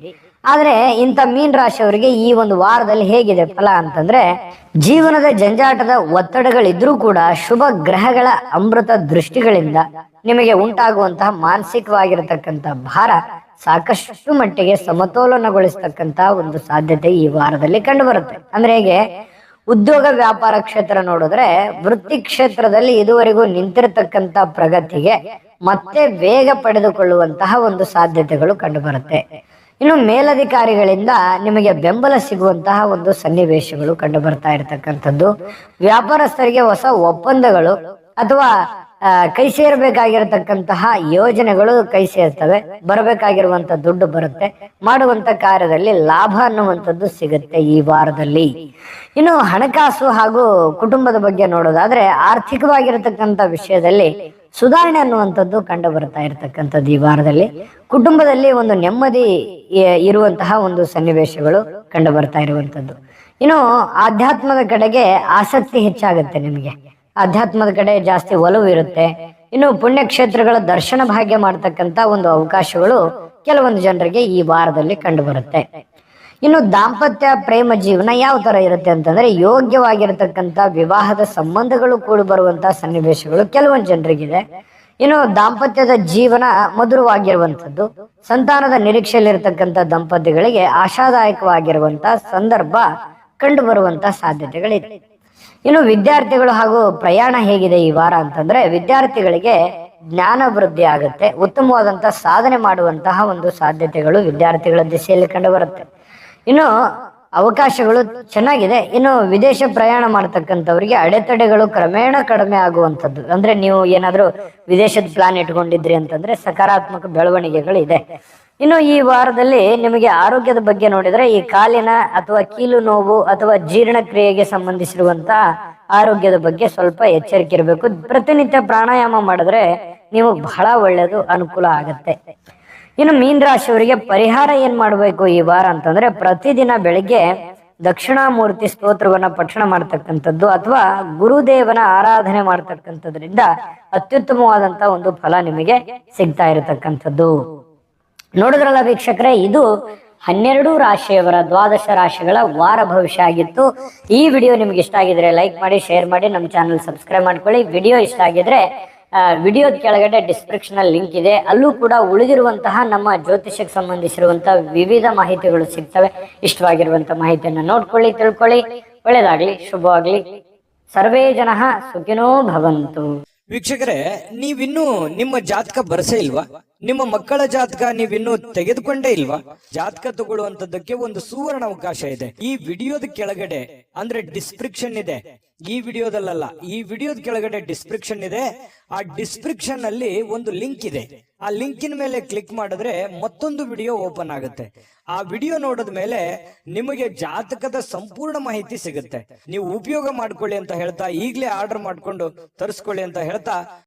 ಆದ್ರೆ ಇಂಥ ಮೀನ ರಾಶಿಯವರಿಗೆ ಈ ಒಂದು ವಾರದಲ್ಲಿ ಹೇಗಿದೆ ಫಲ ಅಂತಂದ್ರೆ, ಜೀವನದ ಜಂಜಾಟದ ಒತ್ತಡಗಳಿದ್ರೂ ಕೂಡ ಶುಭ ಗ್ರಹಗಳ ಅಮೃತ ದೃಷ್ಟಿಗಳಿಂದ ನಿಮಗೆ ಉಂಟಾಗುವಂತಹ ಮಾನಸಿಕವಾಗಿರತಕ್ಕಂಥ ಭಾರ ಸಾಕಷ್ಟು ಮಟ್ಟಿಗೆ ಸಮತೋಲನಗೊಳಿಸ್ತಕ್ಕಂತ ಒಂದು ಸಾಧ್ಯತೆ ಈ ವಾರದಲ್ಲಿ ಕಂಡು ಬರುತ್ತೆ. ಅಂದ್ರೆ ಹೇಗೆ, ಉದ್ಯೋಗ ವ್ಯಾಪಾರ ಕ್ಷೇತ್ರ ನೋಡಿದ್ರೆ ವೃತ್ತಿ ಕ್ಷೇತ್ರದಲ್ಲಿ ಇದುವರೆಗೂ ನಿಂತಿರತಕ್ಕಂತ ಪ್ರಗತಿಗೆ ಮತ್ತೆ ವೇಗ ಪಡೆದುಕೊಳ್ಳುವಂತಹ ಒಂದು ಸಾಧ್ಯತೆಗಳು ಕಂಡು ಬರುತ್ತೆ. ಇನ್ನು ಮೇಲಧಿಕಾರಿಗಳಿಂದ ನಿಮಗೆ ಬೆಂಬಲ ಸಿಗುವಂತಹ ಒಂದು ಸನ್ನಿವೇಶಗಳು ಕಂಡು ಬರ್ತಾ ಇರತಕ್ಕಂಥದ್ದು. ವ್ಯಾಪಾರಸ್ಥರಿಗೆ ಹೊಸ ಒಪ್ಪಂದಗಳು ಅಥವಾ ಕೈ ಸೇರಬೇಕಾಗಿರತಕ್ಕಂತಹ ಯೋಜನೆಗಳು ಕೈ ಸೇರ್ತವೆ. ಬರಬೇಕಾಗಿರುವಂತ ದುಡ್ಡು ಬರುತ್ತೆ. ಮಾಡುವಂತ ಕಾರ್ಯದಲ್ಲಿ ಲಾಭ ಅನ್ನುವಂಥದ್ದು ಸಿಗುತ್ತೆ ಈ ವಾರದಲ್ಲಿ. ಇನ್ನು ಹಣಕಾಸು ಹಾಗೂ ಕುಟುಂಬದ ಬಗ್ಗೆ ನೋಡೋದಾದ್ರೆ, ಆರ್ಥಿಕವಾಗಿರತಕ್ಕಂಥ ವಿಷಯದಲ್ಲಿ ಸುಧಾರಣೆ ಅನ್ನುವಂಥದ್ದು ಕಂಡು ಬರ್ತಾ ಇರತಕ್ಕಂಥದ್ದು ಈ ವಾರದಲ್ಲಿ. ಕುಟುಂಬದಲ್ಲಿ ಒಂದು ನೆಮ್ಮದಿ ಇರುವಂತಹ ಒಂದು ಸನ್ನಿವೇಶಗಳು ಕಂಡು ಬರ್ತಾ ಇರುವಂತದ್ದು. ಇನ್ನು ಆಧ್ಯಾತ್ಮದ ಕಡೆಗೆ ಆಸಕ್ತಿ ಹೆಚ್ಚಾಗುತ್ತೆ. ನಿಮಗೆ ಆಧ್ಯಾತ್ಮದ ಕಡೆ ಜಾಸ್ತಿ ಒಲವು ಇರುತ್ತೆ. ಇನ್ನು ಪುಣ್ಯಕ್ಷೇತ್ರಗಳ ದರ್ಶನ ಭಾಗ್ಯ ಮಾಡ್ತಕ್ಕಂತ ಒಂದು ಅವಕಾಶಗಳು ಕೆಲವೊಂದು ಜನರಿಗೆ ಈ ವಾರದಲ್ಲಿ ಕಂಡು ಬರುತ್ತೆ. ಇನ್ನು ದಾಂಪತ್ಯ ಪ್ರೇಮ ಜೀವನ ಯಾವ ತರ ಇರುತ್ತೆ ಅಂತಂದ್ರೆ, ಯೋಗ್ಯವಾಗಿರತಕ್ಕಂತ ವಿವಾಹದ ಸಂಬಂಧಗಳು ಕೂಡಿ ಬರುವಂತಹ ಸನ್ನಿವೇಶಗಳು ಕೆಲವೊಂದು ಜನರಿಗಿದೆ. ಇನ್ನು ದಾಂಪತ್ಯದ ಜೀವನ ಮಧುರವಾಗಿರುವಂಥದ್ದು, ಸಂತಾನದ ನಿರೀಕ್ಷೆಯಲ್ಲಿರ್ತಕ್ಕಂಥ ದಂಪತಿಗಳಿಗೆ ಆಶಾದಾಯಕವಾಗಿರುವಂತಹ ಸಂದರ್ಭ ಕಂಡು ಬರುವಂತಹ ಸಾಧ್ಯತೆಗಳಿದೆ. ಇನ್ನು ವಿದ್ಯಾರ್ಥಿಗಳು ಹಾಗೂ ಪ್ರಯಾಣ ಹೇಗಿದೆ ಈ ವಾರ ಅಂತಂದ್ರೆ, ವಿದ್ಯಾರ್ಥಿಗಳಿಗೆ ಜ್ಞಾನ ವೃದ್ಧಿ ಆಗುತ್ತೆ. ಉತ್ತಮವಾದಂತಹ ಸಾಧನೆ ಮಾಡುವಂತಹ ಒಂದು ಸಾಧ್ಯತೆಗಳು ವಿದ್ಯಾರ್ಥಿಗಳ ದಿಸೆಯಲ್ಲಿ ಕಂಡು ಬರುತ್ತೆ. ಇನ್ನು ಅವಕಾಶಗಳು ಚೆನ್ನಾಗಿದೆ. ಇನ್ನು ವಿದೇಶ ಪ್ರಯಾಣ ಮಾಡತಕ್ಕಂಥವ್ರಿಗೆ ಅಡೆತಡೆಗಳು ಕ್ರಮೇಣ ಕಡಿಮೆ ಆಗುವಂಥದ್ದು. ಅಂದ್ರೆ ನೀವು ಏನಾದ್ರೂ ವಿದೇಶದ ಪ್ಲಾನ್ ಇಟ್ಕೊಂಡಿದ್ರಿ ಅಂತಂದ್ರೆ ಸಕಾರಾತ್ಮಕ ಬೆಳವಣಿಗೆಗಳು ಇದೆ. ಇನ್ನು ಈ ವಾರದಲ್ಲಿ ನಿಮಗೆ ಆರೋಗ್ಯದ ಬಗ್ಗೆ ನೋಡಿದ್ರೆ, ಈ ಕಾಲಿನ ಅಥವಾ ಕೀಲು ನೋವು ಅಥವಾ ಜೀರ್ಣಕ್ರಿಯೆಗೆ ಸಂಬಂಧಿಸಿರುವಂತ ಆರೋಗ್ಯದ ಬಗ್ಗೆ ಸ್ವಲ್ಪ ಎಚ್ಚರಿಕೆ ಇರಬೇಕು. ಪ್ರತಿನಿತ್ಯ ಪ್ರಾಣಾಯಾಮ ಮಾಡಿದ್ರೆ ನೀವು ಬಹಳ ಒಳ್ಳೆಯದು, ಅನುಕೂಲ ಆಗತ್ತೆ. ಇನ್ನು ಮೀನ ರಾಶಿಯವರಿಗೆ ಪರಿಹಾರ ಏನ್ ಮಾಡಬೇಕು ಈ ವಾರ ಅಂತಂದ್ರೆ, ಪ್ರತಿದಿನ ಬೆಳಿಗ್ಗೆ ದಕ್ಷಿಣಾಮೂರ್ತಿ ಸ್ತೋತ್ರವನ್ನ ಪಠಣ ಮಾಡ್ತಕ್ಕಂಥದ್ದು ಅಥವಾ ಗುರುದೇವನ ಆರಾಧನೆ ಮಾಡ್ತಕ್ಕಂಥದ್ರಿಂದ ಅತ್ಯುತ್ತಮವಾದಂತ ಒಂದು ಫಲ ನಿಮಗೆ ಸಿಗ್ತಾ ಇರತಕ್ಕಂಥದ್ದು. ನೋಡಿದ್ರಲ್ಲ ವೀಕ್ಷಕರೇ, ಇದು 12 ರಾಶಿಯವರ 12 ರಾಶಿಗಳ ವಾರ ಭವಿಷ್ಯ ಆಗಿತ್ತು. ಈ ವಿಡಿಯೋ ನಿಮ್ಗೆ ಇಷ್ಟ ಆಗಿದ್ರೆ ಲೈಕ್ ಮಾಡಿ, ಶೇರ್ ಮಾಡಿ, ನಮ್ಮ ಚಾನಲ್ ಸಬ್ಸ್ಕ್ರೈಬ್ ಮಾಡ್ಕೊಳ್ಳಿ. ವಿಡಿಯೋ ಇಷ್ಟ ಆಗಿದ್ರೆ ವಿಡಿಯೋದ ಕೆಳಗಡೆ ಡಿಸ್ಕ್ರಿಪ್ಷನ್ ಅಲ್ಲಿ ಲಿಂಕ್ ಇದೆ, ಅಲ್ಲೂ ಕೂಡ ಉಳಿದಿರುವಂತಹ ನಮ್ಮ ಜ್ಯೋತಿಷಕ್ಕೆ ಸಂಬಂಧಿಸಿರುವಂತಹ ವಿವಿಧ ಮಾಹಿತಿಗಳು ಸಿಗ್ತವೆ. ಇಷ್ಟವಾಗಿರುವಂತಹ ಮಾಹಿತಿಯನ್ನ ನೋಡ್ಕೊಳ್ಳಿ, ತಿಳ್ಕೊಳ್ಳಿ. ಒಳ್ಳೇದಾಗ್ಲಿ, ಶುಭವಾಗ್ಲಿ. ಸರ್ವೇ ಜನಃ ಸುಖಿನೋ ಭವಂತು. ವೀಕ್ಷಕರೇ, ನೀವಿನ್ನೂ ನಿಮ್ಮ ಜಾತಕ ಬರಸೇ ಇಲ್ವಾ? ನಿಮ್ಮ ಮಕ್ಕಳ ಜಾತಕ ನೀವಿನ್ನೂ ತೆಗೆದುಕೊಂಡೇ ಇಲ್ವಾ? ಜಾತಕ ತಗೊಳ್ಳುವಂತದ್ದಕ್ಕೆ ಒಂದು ಸುವರ್ಣ ಅವಕಾಶ ಇದೆ. ಈ ವಿಡಿಯೋದ ಕೆಳಗಡೆ ಅಂದ್ರೆ ಡಿಸ್ಕ್ರಿಪ್ಷನ್ ಇದೆ. ಈ ವಿಡಿಯೋದಲ್ಲ, ಈ ವಿಡಿಯೋದ ಕೆಳಗಡೆ ಡಿಸ್ಕ್ರಿಪ್ಷನ್ ಇದೆ. ಆ ಡಿಸ್ಕ್ರಿಪ್ಷನ್ ಅಲ್ಲಿ ಒಂದು ಲಿಂಕ್ ಇದೆ. ಆ ಲಿಂಕಿನ ಮೇಲೆ ಕ್ಲಿಕ್ ಮಾಡಿದ್ರೆ ಮತ್ತೊಂದು ವಿಡಿಯೋ ಓಪನ್ ಆಗುತ್ತೆ. ಆ ವಿಡಿಯೋ ನೋಡಿದ ಮೇಲೆ ನಿಮಗೆ ಜಾತಕದ ಸಂಪೂರ್ಣ ಮಾಹಿತಿ ಸಿಗುತ್ತೆ. ನೀವು ಉಪಯೋಗ ಮಾಡ್ಕೊಳ್ಳಿ ಅಂತ ಹೇಳ್ತಾ, ಈಗಲೇ ಆರ್ಡರ್ ಮಾಡ್ಕೊಂಡು ತರಿಸ್ಕೊಳ್ಳಿ ಅಂತ ಹೇಳ್ತಾ